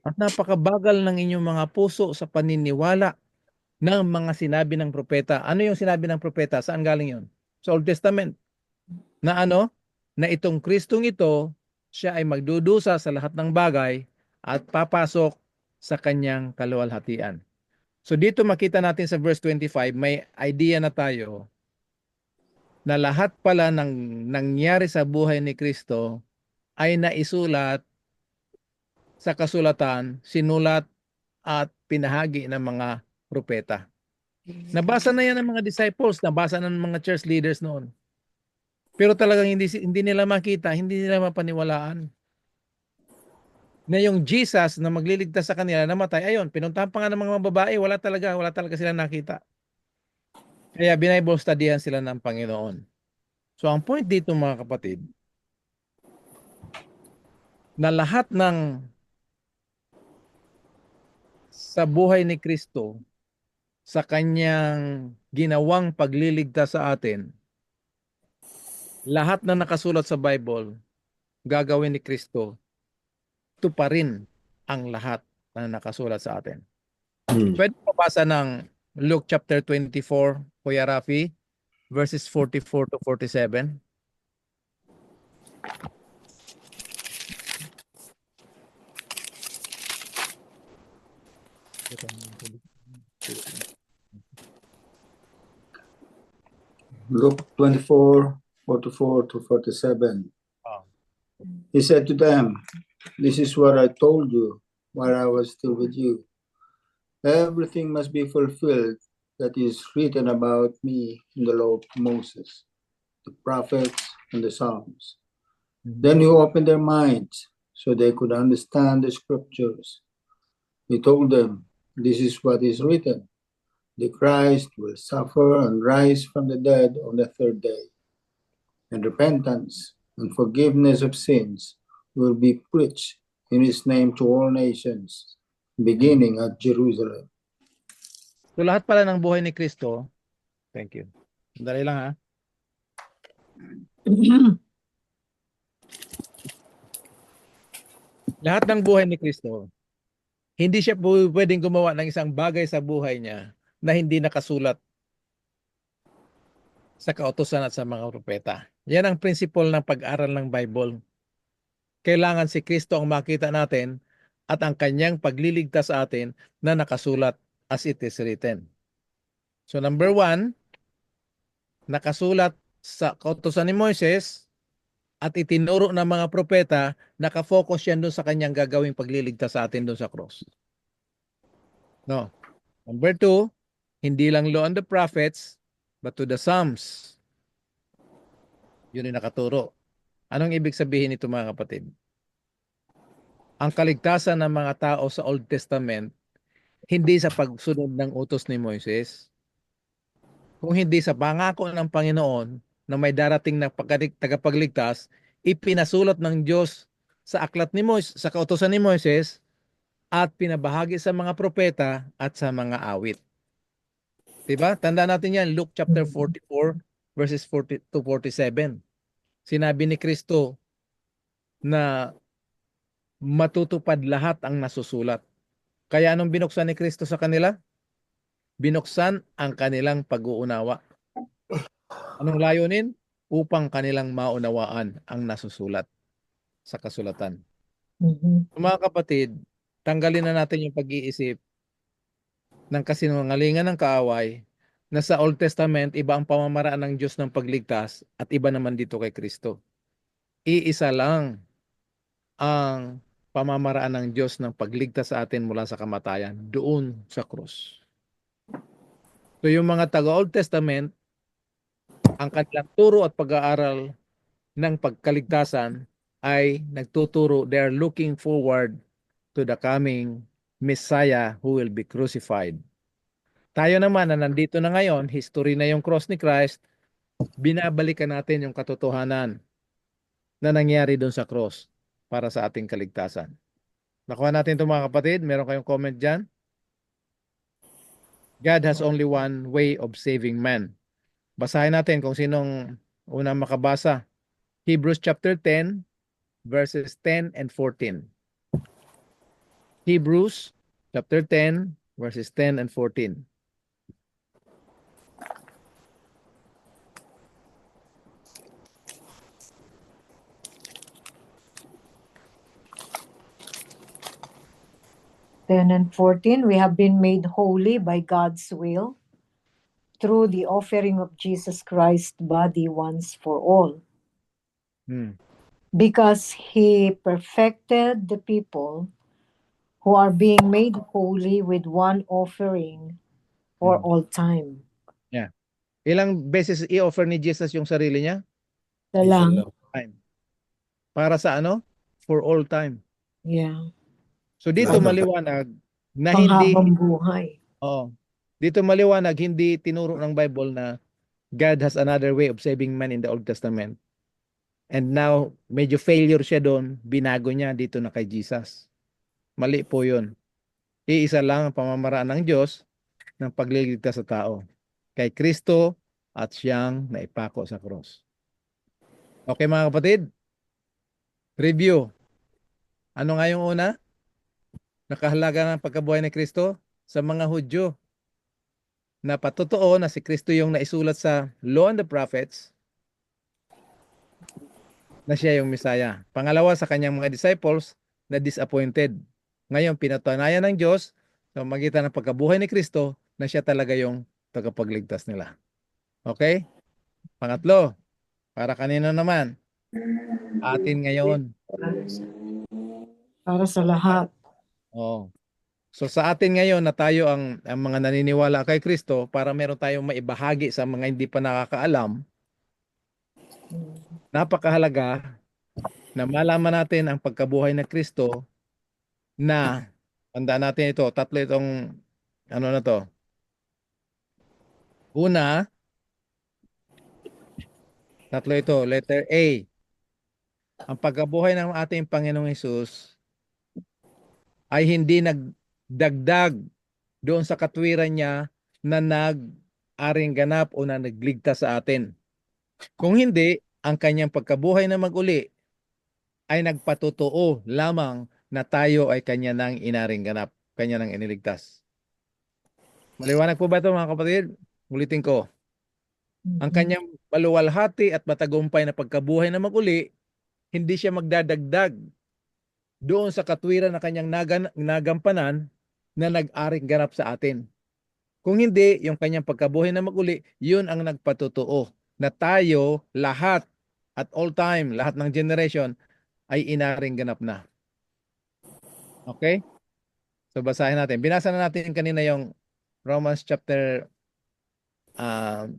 at napakabagal ng inyong mga puso sa paniniwala ng mga sinabi ng propeta. Ano yung sinabi ng propeta? Saan galing yon? Sa Old Testament. Na ano? Na itong Kristong ito, siya ay magdudusa sa lahat ng bagay at papasok sa kanyang kaluwalhatian. So dito makita natin sa verse 25, may idea na tayo na lahat pala ng nangyari sa buhay ni Kristo ay naisulat sa kasulatan, sinulat at pinahagi ng mga propeta. Nabasa na yan ng mga disciples, nabasa na ng mga church leaders noon. Pero talagang hindi nila makita, hindi nila mapaniwalaan na yung Jesus na magliligtas sa kanila namatay. Ayun, pinuntahan pa nga ng mga babae, wala talaga sila nakita. Kaya Bible studyhan sila ng Panginoon. So ang point dito mga kapatid, na lahat ng sa buhay ni Kristo, sa kanyang ginawang pagliligtas sa atin, lahat na nakasulat sa Bible, gagawin ni Kristo, ito pa rin ang lahat na nakasulat sa atin. Pwede pabasa ng Luke chapter 24, Kuya Rafi, verses 44 to 47. Luke 24, 44 to 47. Oh. He said to them, "This is what I told you while I was still with you. Everything must be fulfilled that is written about me in the law of Moses, the prophets, and the Psalms." Then he opened their minds so they could understand the scriptures. He told them, "This is what is written. The Christ will suffer and rise from the dead on the third day, and repentance and forgiveness of sins will be preached in his name to all nations, beginning at Jerusalem." So lahat pala ng buhay ni Kristo, thank you. Dali lang ha. Lahat ng buhay ni Kristo, hindi siya pwedeng gumawa ng isang bagay sa buhay niya na hindi nakasulat sa kautusan at sa mga propeta. Yan ang principle ng pag-aral ng Bible. Kailangan si Kristo ang makita natin at ang kanyang pagliligtas sa atin na nakasulat as it is written. So number 1, nakasulat sa kautusan ni Moises at itinuro ng mga propeta, nakafocus yan doon sa kanyang gagawing pagliligtas sa atin doon sa cross. No. Number 2, hindi lang law and the prophets, but to the Psalms. Yun yung nakaturo. Anong ibig sabihin nito mga kapatid? Ang kaligtasan ng mga tao sa Old Testament, hindi sa pagsunod ng utos ni Moises, kung hindi sa pangako ng Panginoon na may darating na tagapagligtas, ipinasulat ng Diyos sa aklat ni Moises, sa kautusan ni Moises, at pinabahagi sa mga propeta at sa mga awit. Diba? Tandaan natin yan, Luke chapter 44, verses 40 to 47. Sinabi ni Kristo na matutupad lahat ang nasusulat. Kaya anong binuksan ni Kristo sa kanila? Binuksan ang kanilang pag-uunawa. Anong layunin? Upang kanilang maunawaan ang nasusulat sa kasulatan. Mga kapatid, tanggalin na natin yung pag-iisip ng kasinungalingan ng kaaway na sa Old Testament, iba ang pamamaraan ng Diyos ng pagligtas at iba naman dito kay Kristo. Iisa lang ang pamamaraan ng Diyos ng pagligtas sa atin mula sa kamatayan doon sa krus. So yung mga taga-Old Testament, ang kanilang turo at pag-aaral ng pagkaligtasan ay nagtuturo, they are looking forward to the coming Messiah who will be crucified. Tayo naman na nandito na ngayon, history na yung cross ni Christ, binabalikan natin yung katotohanan na nangyari doon sa cross para sa ating kaligtasan. Nakuha natin ito mga kapatid. Meron kayong comment dyan? God has only one way of saving man. Basahin natin kung sinong unang makabasa. Hebrews chapter 10, verses 10 and 14. Hebrews chapter 10, verses 10 and 14. Ten and 14, we have been made holy by God's will through the offering of Jesus Christ's body once for all. Because he perfected the people who are being made holy with one offering for all time. Yeah. Ilang beses i-offer ni Jesus yung sarili niya? Isa lang. Time. Para sa ano? For all time. Yeah. So dito maliwanag na hindi Panghabang buhay. Dito maliwanag hindi tinuro ng Bible na God has another way of saving man in the Old Testament. And now medyo failure siya doon, binago niya dito na kay Jesus. Mali po 'yun. Iisa lang ang pamamaraan ng Diyos ng pagliligtas sa tao. Kay Kristo at siyang naipako sa cross. Okay mga kapatid? Review. Ano nga yung una? Nakahalaga ng pagkabuhay ni Kristo sa mga Hudyo. na patotoo na si Kristo yung naisulat sa Law and the Prophets, na siya yung Messiah. Pangalawa, sa kanyang mga disciples na disappointed. Ngayon, pinatunayan ng Diyos sa magitan ng pagkabuhay ni Kristo na siya talaga yung tagapagligtas nila. Okay? Pangatlo, para kanino naman? Atin ngayon. Para sa lahat. Oh. So sa atin ngayon na tayo ang mga naniniwala kay Kristo, para meron tayong maibahagi sa mga hindi pa nakakaalam, napakahalaga na malaman natin ang pagkabuhay ng Kristo na, tandaan natin ito, tatlo itong, ano na to? Una, tatlo ito, letter A. Ang pagkabuhay ng ating Panginoong Hesus ay hindi nagdagdag doon sa katwiran niya na nag-aring ganap o na nagligtas sa atin. Kung hindi, ang kanyang pagkabuhay na mag-uli ay nagpatotoo lamang na tayo ay kanya nang inaring ganap, kanya nang iniligtas. Maliwanag po ba ito, mga kapatid? Ulitin ko. Ang kanyang maluwalhati at matagumpay na pagkabuhay na mag-uli, hindi siya magdadagdag doon sa katwiran na kanyang nagampanan na nag-aring ganap sa atin. Kung hindi, yung kanyang pagkabuhay na mag-uli, yun ang nagpatotoo na tayo lahat at all time, lahat ng generation ay inaring ganap na. Okay? So basahin natin. Binasa na natin kanina yung Romans chapter 1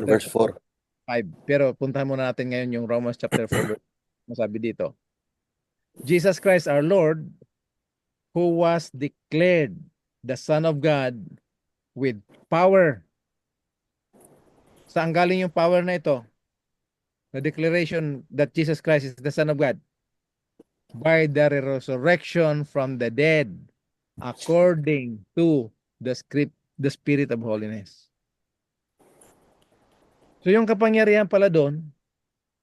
verse 4. 5. Pero puntahan muna natin ngayon yung Romans chapter 4 verse. Masabi dito. Jesus Christ our Lord, who was declared the Son of God with power. Saan galing yung power na ito? The declaration that Jesus Christ is the Son of God. By the resurrection from the dead, according to the Spirit of holiness. So yung kapangyarihan pala doon,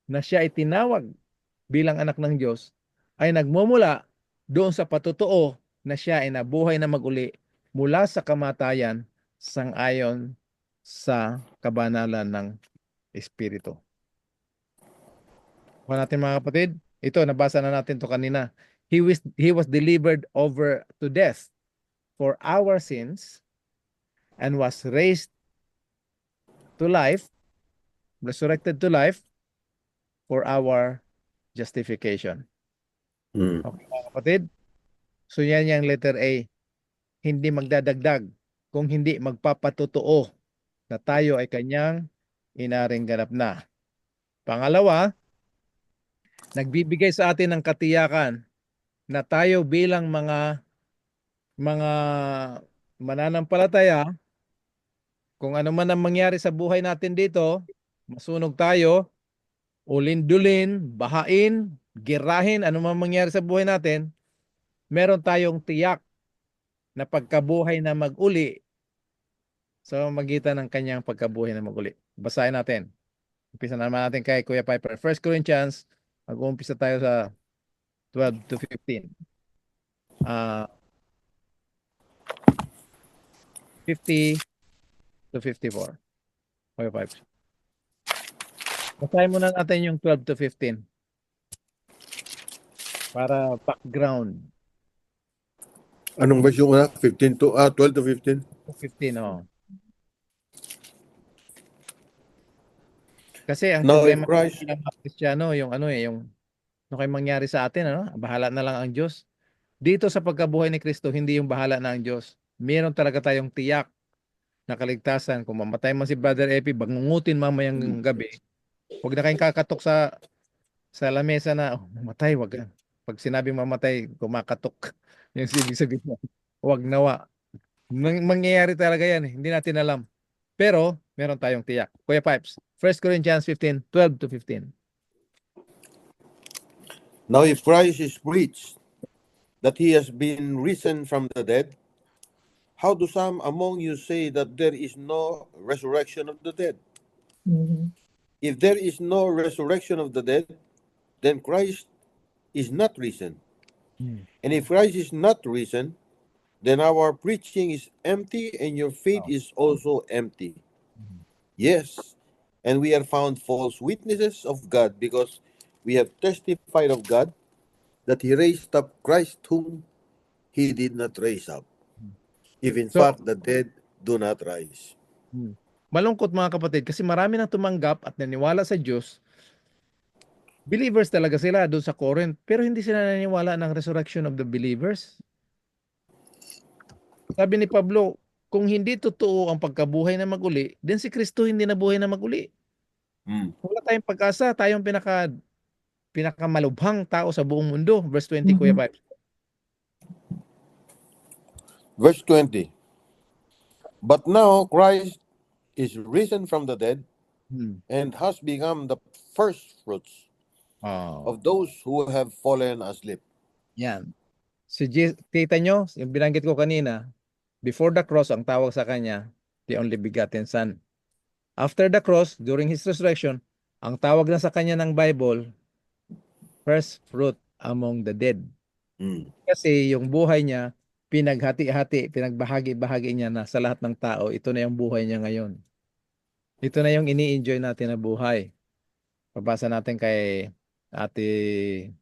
na siya ay tinawag bilang anak ng Diyos, ay nagmumula doon sa patotoo na siya ay nabuhay na mag-uli mula sa kamatayan sangayon sa kabanalan ng Espiritu. Kung natin, mga kapatid, ito, nabasa na natin to kanina. He was delivered over to death for our sins and was raised to life, resurrected to life for our justification. Okay, mga kapatid? So yan yung letter A. Hindi magdadagdag kung hindi magpapatotoo na tayo ay kanyang inaring ganap na. Pangalawa, nagbibigay sa atin ng katiyakan na tayo bilang mga mananampalataya, kung ano man ang mangyari sa buhay natin dito, masunog tayo, ulin-dulin, bahain, girahin, ano man mangyari sa buhay natin, meron tayong tiyak na pagkabuhay na mag-uli sa magitan ng kanyang pagkabuhay na mag-uli. Basahin natin. Umpisa naman natin kay Kuya Piper. 1 Corinthians, mag-uumpisa tayo sa 12 to 15. 50 to 54. Kuya Piper. Basahin muna natin yung 12 to 15. Para background. Anong verse yung una? 12 to 15? 15, oh. Kasi ang Now, if problema Christ, ng mga Kristiyano, yung ano yung kayo mangyari sa atin, ano? Bahala na lang ang Diyos. Dito sa pagkabuhay ni Kristo, hindi yung bahala na ang Diyos. Meron talaga tayong tiyak na kaligtasan. Kung mamatay man si Brother Epi, bangungutin mamayang gabi, huwag na kayong kakatok sa lamesa na, mamatay, wag. Pag sinabing mamatay, kumakatok. Yung ibig sabihin, huwag nawa. Mangyayari talaga yan, hindi natin alam. Pero, meron tayong tiyak. Kuya Pipes, 1 Corinthians 15, 12 to 15. now if Christ is preached that he has been risen from the dead, how do some among you say that there is no resurrection of the dead? If there is no resurrection of the dead, then Christ is not risen. And if Christ is not risen, then our preaching is empty and your faith is also empty. Yes, and we are found false witnesses of God because we have testified of God that He raised up Christ whom He did not raise up. If in So, fact the dead do not rise. malungkot mga kapatid kasi marami nang tumanggap at naniwala sa Diyos. Believers talaga sila doon sa Corinth, pero hindi sila naniniwala ng resurrection of the believers. Sabi ni Pablo, kung hindi totoo ang pagkabuhay na maguli, then si Kristo hindi nabuhay na maguli. Wala tayong pag-asa, tayong pinakamalubhang tao sa buong mundo. Verse 20, Kuya Vibe. Verse 20. But now Christ is risen from the dead and has become the first fruits of those who have fallen asleep. Yan. Kita nyo, yung binanggit ko kanina, before the cross, ang tawag sa kanya, the only begotten Son. After the cross, during His resurrection, ang tawag na sa kanya ng Bible, first fruit among the dead. Kasi yung buhay niya, pinaghati-hati, pinagbahagi-bahagi niya na sa lahat ng tao. Ito na yung buhay niya ngayon. Ito na yung ini-enjoy natin na buhay. Pabasa natin kay Ate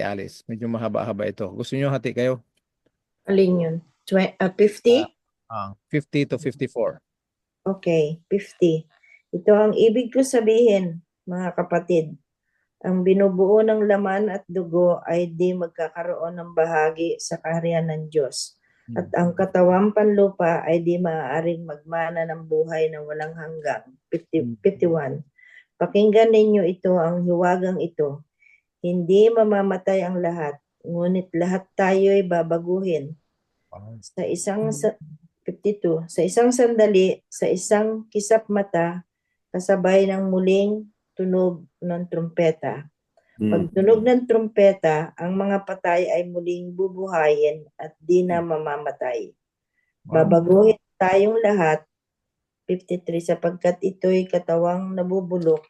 Alice. Medyo mahaba-haba ito. Gusto niyo hati kayo? Alin yun? 50? 50 to 54. Okay, 50. Ito ang ibig ko sabihin, mga kapatid. Ang binubuo ng laman at dugo ay di magkakaroon ng bahagi sa kaharian ng Diyos. At ang katawang panlupa ay di maaaring magmana ng buhay na walang hanggang. 51. Pakinggan ninyo ito, ang hiwagang ito. Hindi mamamatay ang lahat, ngunit lahat tayo ay babaguhin. Sa isang 52, sa isang sandali, sa isang kisap mata, kasabay ng muling tunog ng trumpeta. Pag tunog ng trumpeta, ang mga patay ay muling bubuhayin at di na mamamatay. Babaguhin tayong lahat, 53, sapagkat ito'y katawang nabubulok,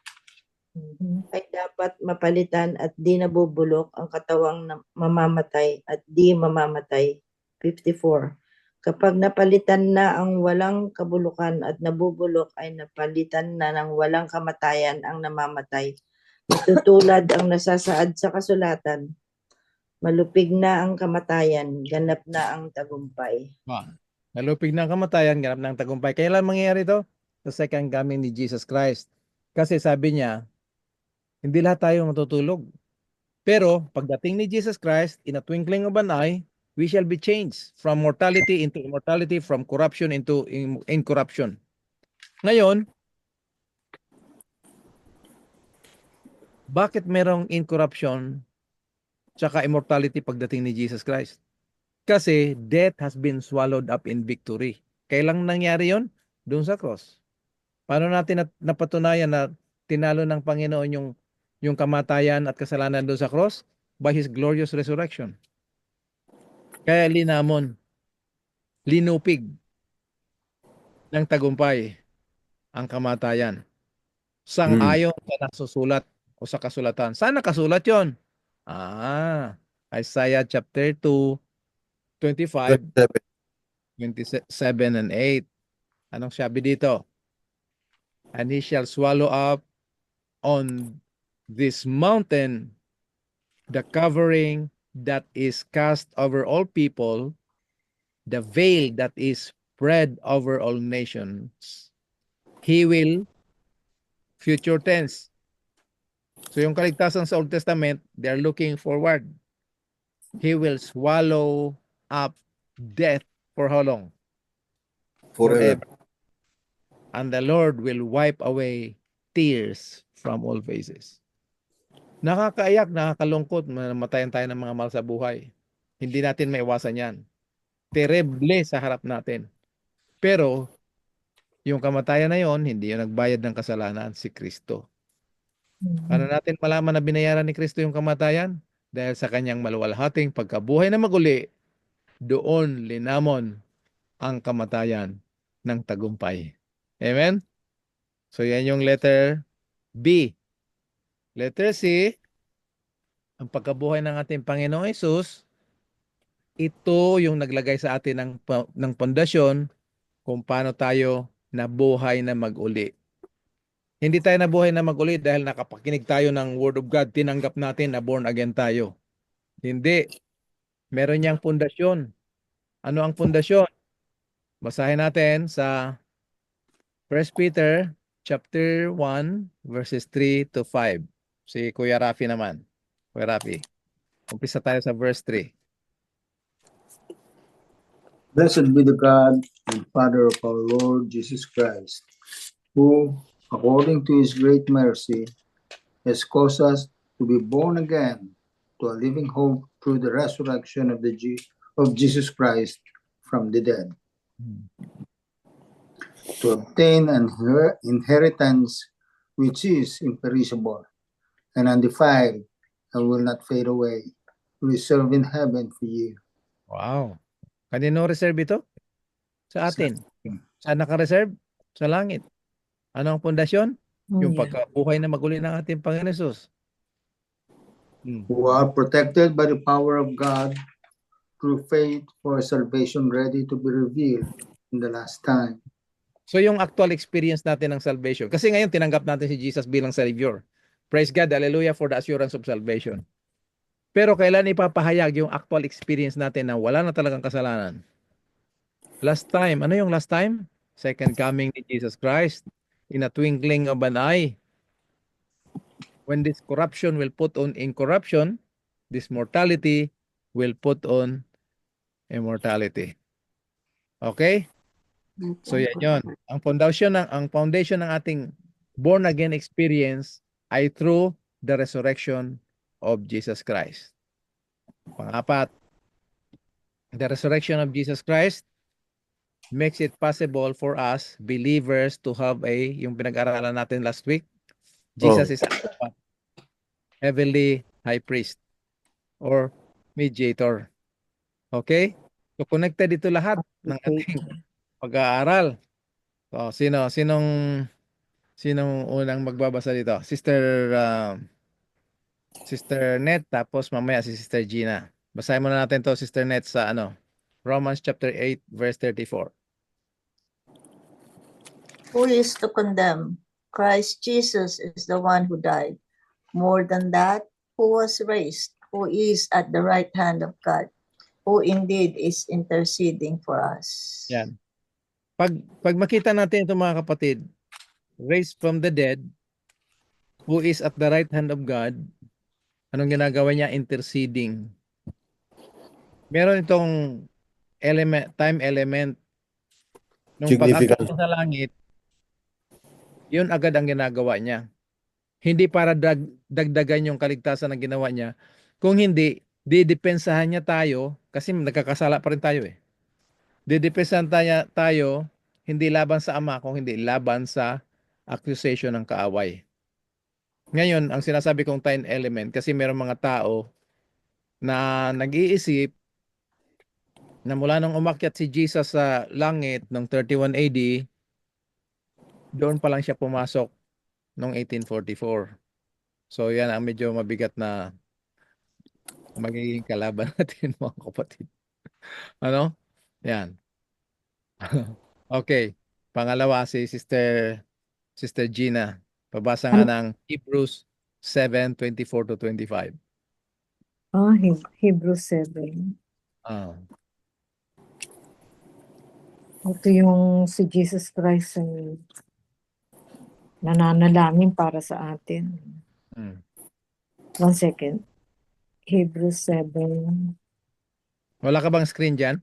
ay dapat mapalitan at di nabubulok ang katawang mamamatay at di mamamatay. 54. Kapag napalitan na ang walang kabulukan at nabubulok ay napalitan na ng walang kamatayan ang namamatay. Matutulad ang nasasaad sa kasulatan, malupig na ang kamatayan, ganap na ang tagumpay. Nalupig na ang kamatayan, ganap na ang tagumpay. Kailan mangyayari ito? Sa second coming ni Jesus Christ. Kasi sabi niya, hindi lahat tayo matutulog. Pero pagdating ni Jesus Christ, in a twinkling of an eye, we shall be changed from mortality into immortality, from corruption into incorruption. Ngayon, bakit merong incorruption tsaka immortality pagdating ni Jesus Christ? Kasi death has been swallowed up in victory. Kailang nangyari yon? Doon sa cross. Paano natin napatunayan na tinalo ng Panginoon yung kamatayan at kasalanan doon sa cross? By His glorious resurrection. Kaya linupig ng tagumpay ang kamatayan. Sang-ayon sa nasusulat o sa kasulatan. Saan nakasulat yon? Isaiah chapter 2, 25, 27 and 8. Anong sabi dito? And He shall swallow up on this mountain the covering that is cast over all people, the veil that is spread over all nations. He will, future tense. So yung kaligtasan sa Old Testament, they're looking forward. He will swallow up death for how long? Forever. And the Lord will wipe away tears from all faces. Nakakaiyak, nakakalungkot, matayan tayo ng mga mahal sa buhay. Hindi natin maiwasan yan. Terrible sa harap natin. Pero, yung kamatayan na yon, hindi yung nagbayad ng kasalanan, si Kristo. Ano natin malaman na binayaran ni Kristo yung kamatayan? Dahil sa kanyang maluwalhating pagkabuhay na maguli, doon linamon ang kamatayan ng tagumpay. Amen? So yan yung letter B. Letter C, ang pagkabuhay ng ating Panginoong Hesus ito yung naglagay sa atin ng pundasyon kung paano tayo nabuhay na mag-uli. Hindi tayo nabuhay na mag-uli dahil nakapakinig tayo ng Word of God, tinanggap natin na born again tayo. Hindi. Meron niyang pundasyon. Ano ang pundasyon? Basahin natin sa 1 Peter chapter 1 verses 3 to 5. Si Kuya Rafi naman. Kuya Rafi. Umpisa tayo sa verse 3. Blessed be the God and Father of our Lord Jesus Christ, who, according to his great mercy, has caused us to be born again to a living hope through the resurrection of Jesus Christ from the dead, to obtain an inheritance which is imperishable and undefiled and will not fade away, reserved in heaven for you. Wow. Kanino reserve ito? Sa atin. Saan naka-reserve? Sa langit. Ano ang pundasyon? Yung Yeah. pagkabuhay na maguli ng ating Panginoon Jesus. Who are protected by the power of God through faith for salvation ready to be revealed in the last time. So yung actual experience natin ng salvation. Kasi ngayon tinanggap natin si Jesus bilang Savior. Praise God, hallelujah for the assurance of salvation. Pero kailan ipapahayag yung actual experience natin na wala na talagang kasalanan? Last time. Ano yung last time? Second coming ni Jesus Christ. In a twinkling of an eye. When this corruption will put on incorruption, this mortality will put on immortality. Okay? So yan yun. Ang foundation ng ating born again experience ay through the resurrection of Jesus Christ. Pang-apat, the resurrection of Jesus Christ makes it possible for us believers to have yung pinag-aralan natin last week. Jesus is a heavenly high priest or mediator. Okay? So connected ito lahat ng ating pag-aaral. So, sinong unang magbabasa dito? Sister Net, tapos mamaya si Sister Gina. Basahin muna natin to, Sister Net, sa Romans chapter 8 verse 34. Who is to condemn? Christ Jesus is the one who died. More than that, who was raised, who is at the right hand of God, who indeed is interceding for us. Yan. Pag makita natin ito mga kapatid, raised from the dead, who is at the right hand of God, anong ginagawa niya? Interceding. Meron itong time element. Nung pag-akyat niya sa langit, yun agad ang ginagawa niya. Hindi para dagdagan yung kaligtasan na ginawa niya. Kung hindi, didepensahan niya tayo, kasi nagkakasala pa rin tayo eh. Didepensahan tayo, hindi laban sa Ama, kung hindi laban sa accusation ng kaaway. Ngayon, ang sinasabi kong time element, kasi mayroong mga tao na nag-iisip na mula nung umakyat si Jesus sa langit noong 31 AD, doon pa lang siya pumasok noong 1844. So yan ang medyo mabigat na magiging kalaban natin mga kapatid. Ano? Yan. Okay. Pangalawa si Sister Gina. Pabasa nga ng Hebrews 7:24 to 25. Hebrews 7. Ah. Ito yung si Jesus Christ ang nananalangin para sa atin. 1 second. Hebrews 7. Wala ka bang screen dyan?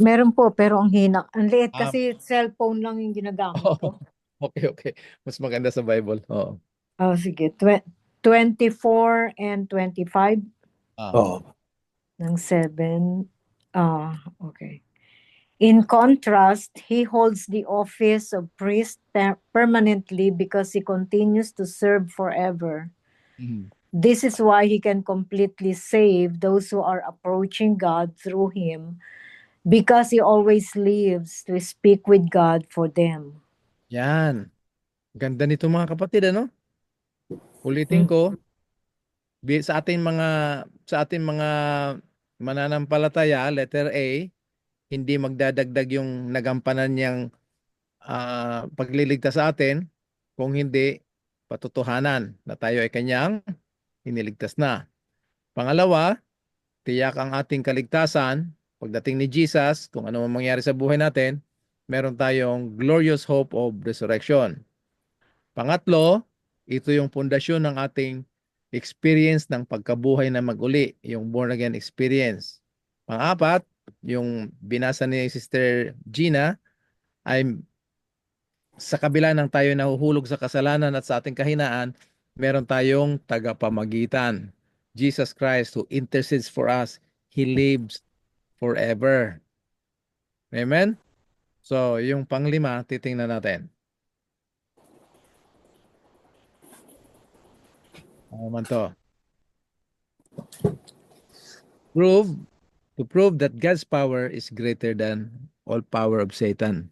Meron po, pero ang hina. Ang liit kasi cellphone lang yung ginagamit ko. Okay. Mas maganda sa Bible. Oo. Sige. 24 and 25 ng 7. Okay. In contrast, he holds the office of priest permanently because he continues to serve forever. This is why he can completely save those who are approaching God through him, because he always lives to speak with God for them. Yan. Ganda nito mga kapatid, ano? Ulitin ko. Sa ating mga mananampalataya, letter A, hindi magdadagdag yung nagampanan niyang pagliligtas sa atin, kung hindi patotohanan na tayo ay kanyang iniligtas na. Pangalawa, tiyak ang ating kaligtasan pagdating ni Jesus, kung ano man mangyari sa buhay natin, meron tayong glorious hope of resurrection. Pangatlo, ito yung pundasyon ng ating experience ng pagkabuhay na mag-uli, yung born again experience. Pang-apat, yung binasa ni Sister Gina, ay sa kabila ng tayo nahuhulog sa kasalanan at sa ating kahinaan, meron tayong tagapamagitan. Jesus Christ who intercedes for us. He lives forever. Amen? So, yung panglima, titingnan natin. Ano man to? To prove that God's power is greater than all power of Satan.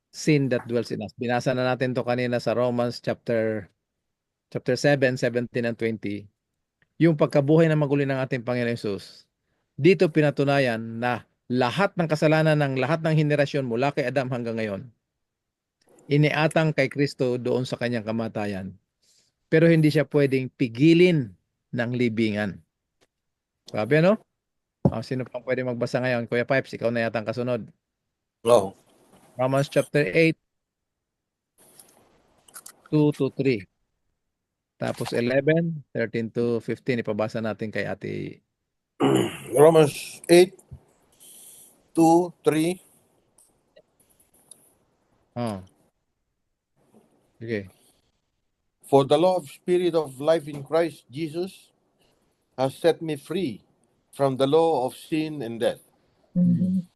Sin that dwells in us. Binasa na natin to kanina sa Romans chapter 7, 17 and 20. Yung pagkabuhay na maguli ng ating Panginoon Hesus. Dito pinatunayan na lahat ng kasalanan ng lahat ng henerasyon mula kay Adam hanggang ngayon, iniatang kay Kristo doon sa kanyang kamatayan. Pero hindi siya pwedeng pigilin ng libingan. Sabi ano? Sino pang pwede magbasa ngayon? Kuya Pipes, ikaw na yatang kasunod. Oh. Romans chapter 8, 2 to 3. Tapos 11, 13 to 15, ipabasa natin kay Ate. Romans 8, 2, 3. Okay. For the law of spirit of life in Christ Jesus has set me free from the law of sin and death.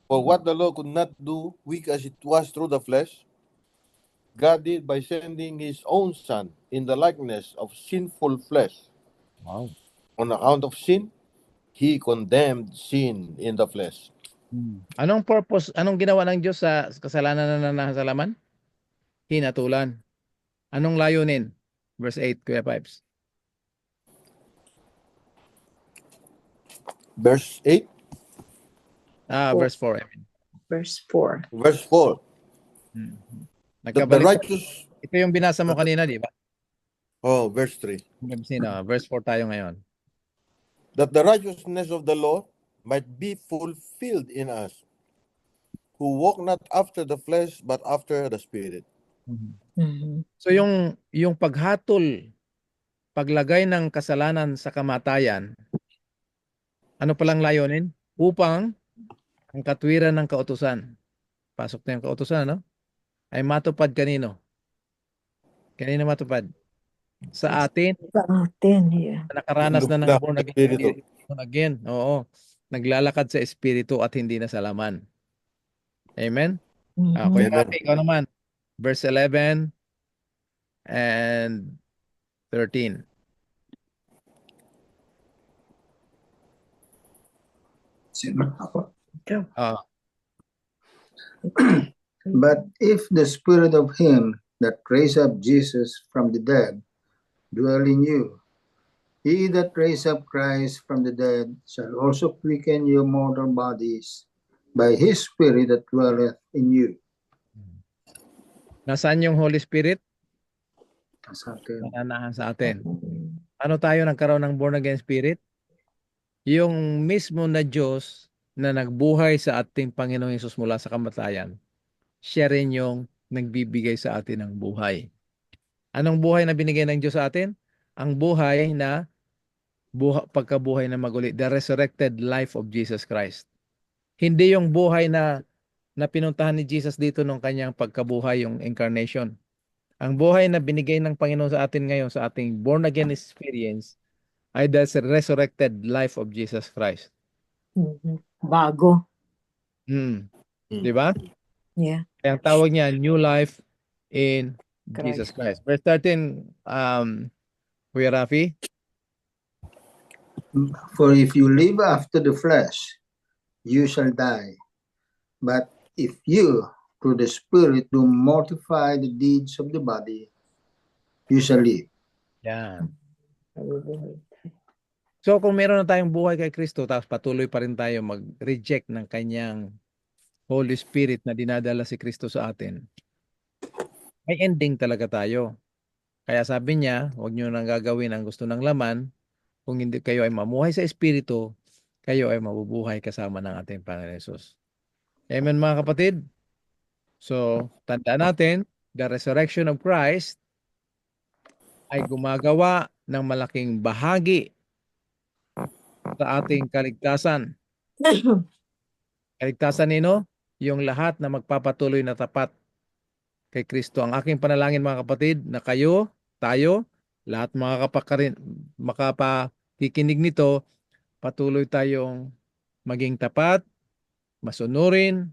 For what the law could not do, weak as it was through the flesh, God did by sending His own Son in the likeness of sinful flesh. Wow. On account of sin, He condemned sin in the flesh. Anong purpose, anong ginawa ng Diyos sa kasalanan na nasalaman? Hinatulan. Anong layunin? Verse 8, Kuya Pipes. Verse 8? Verse 4. I mean. Verse 4. Verse 4. That the righteous... Ito yung binasa mo kanina, di ba? Oh, verse 3. Verse 4 tayo ngayon. That the righteousness of the law might be fulfilled in us, who walk not after the flesh, but after the Spirit. So yung paghatol, paglagay ng kasalanan sa kamatayan, ano palang layunin? Upang ang katwiran ng kautusan, pasok na yung kautusan, no? Ay matupad kanino? Kanino matupad? Sa atin. Sa atin, yeah. Nakaranas na ng born again. Oo. Naglalakad sa espiritu at hindi na sa laman. Amen? Kuya Rafi, ikaw naman. Verse 11 and 13. But if the spirit of him that raised up Jesus from the dead dwell in you, he that raised up Christ from the dead shall also quicken your mortal bodies by his spirit that dwelleth in you. Nasaan yung Holy Spirit? Sa atin. Nananahan sa atin. Ano tayo nagkaroon ng born again spirit? Yung mismo na Diyos na nagbuhay sa ating Panginoong Hesus mula sa kamatayan, siya rin yung nagbibigay sa atin ng buhay. Anong buhay na binigay ng Diyos sa atin? Ang buhay na pagkabuhay na maguli, the resurrected life of Jesus Christ. Hindi yung buhay na pinuntahan ni Jesus dito nung kanyang pagkabuhay, yung incarnation. Ang buhay na binigay ng Panginoon sa atin ngayon, sa ating born again experience, ay the resurrected life of Jesus Christ. Bago. Di ba? Yeah. Kaya ang tawag niya, new life in Christ. Jesus Christ. Verse 13, Kuya Rafi. For if you live after the flesh, you shall die. But if you, through the Spirit, do mortify the deeds of the body, you shall live. Yan. So kung meron na tayong buhay kay Kristo, tapos patuloy pa rin tayo mag-reject ng kanyang Holy Spirit na dinadala si Kristo sa atin, may ending talaga tayo. Kaya sabi niya, huwag niyo nang gagawin ang gusto ng laman. Kung hindi kayo ay mamuhay sa Espiritu, kayo ay mabubuhay kasama ng ating Panginoon Yesus. Amen mga kapatid? So, tandaan natin, the resurrection of Christ ay gumagawa ng malaking bahagi sa ating kaligtasan. Kaligtasan nino, yung lahat na magpapatuloy na tapat kay Kristo. Ang aking panalangin mga kapatid, na kayo, tayo, lahat makapakikinig nito, patuloy tayong maging tapat, masunurin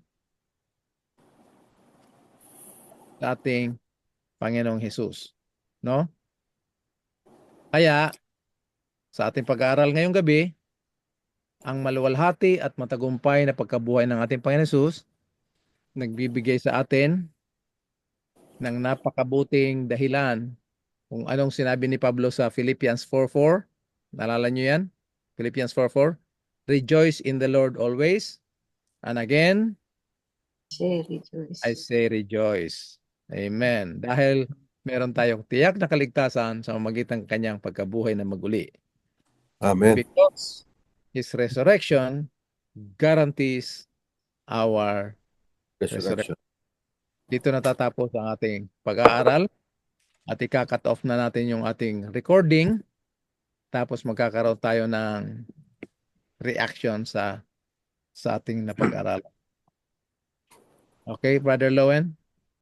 sa ating Panginoong Hesus. No? Kaya, sa ating pag-aaral ngayong gabi, ang maluwalhati at matagumpay na pagkabuhay ng ating Panginoon Hesus, nagbibigay sa atin ng napakabuting dahilan kung anong sinabi ni Pablo sa Philippians 4:4. Naalala nyo yan? Philippians 4:4. Rejoice in the Lord always. And again, Say rejoice. I say rejoice. Amen. Dahil meron tayong tiyak na kaligtasan sa pamamagitan ng kanyang pagkabuhay na maguli. Amen. Because His resurrection guarantees our resurrection. Resurrection. Dito natatapos ang ating pag-aaral at ika-cut off na natin yung ating recording. Tapos magkakaroon tayo ng reaction sa ating napag-aralan. Okay, Brother Lowen?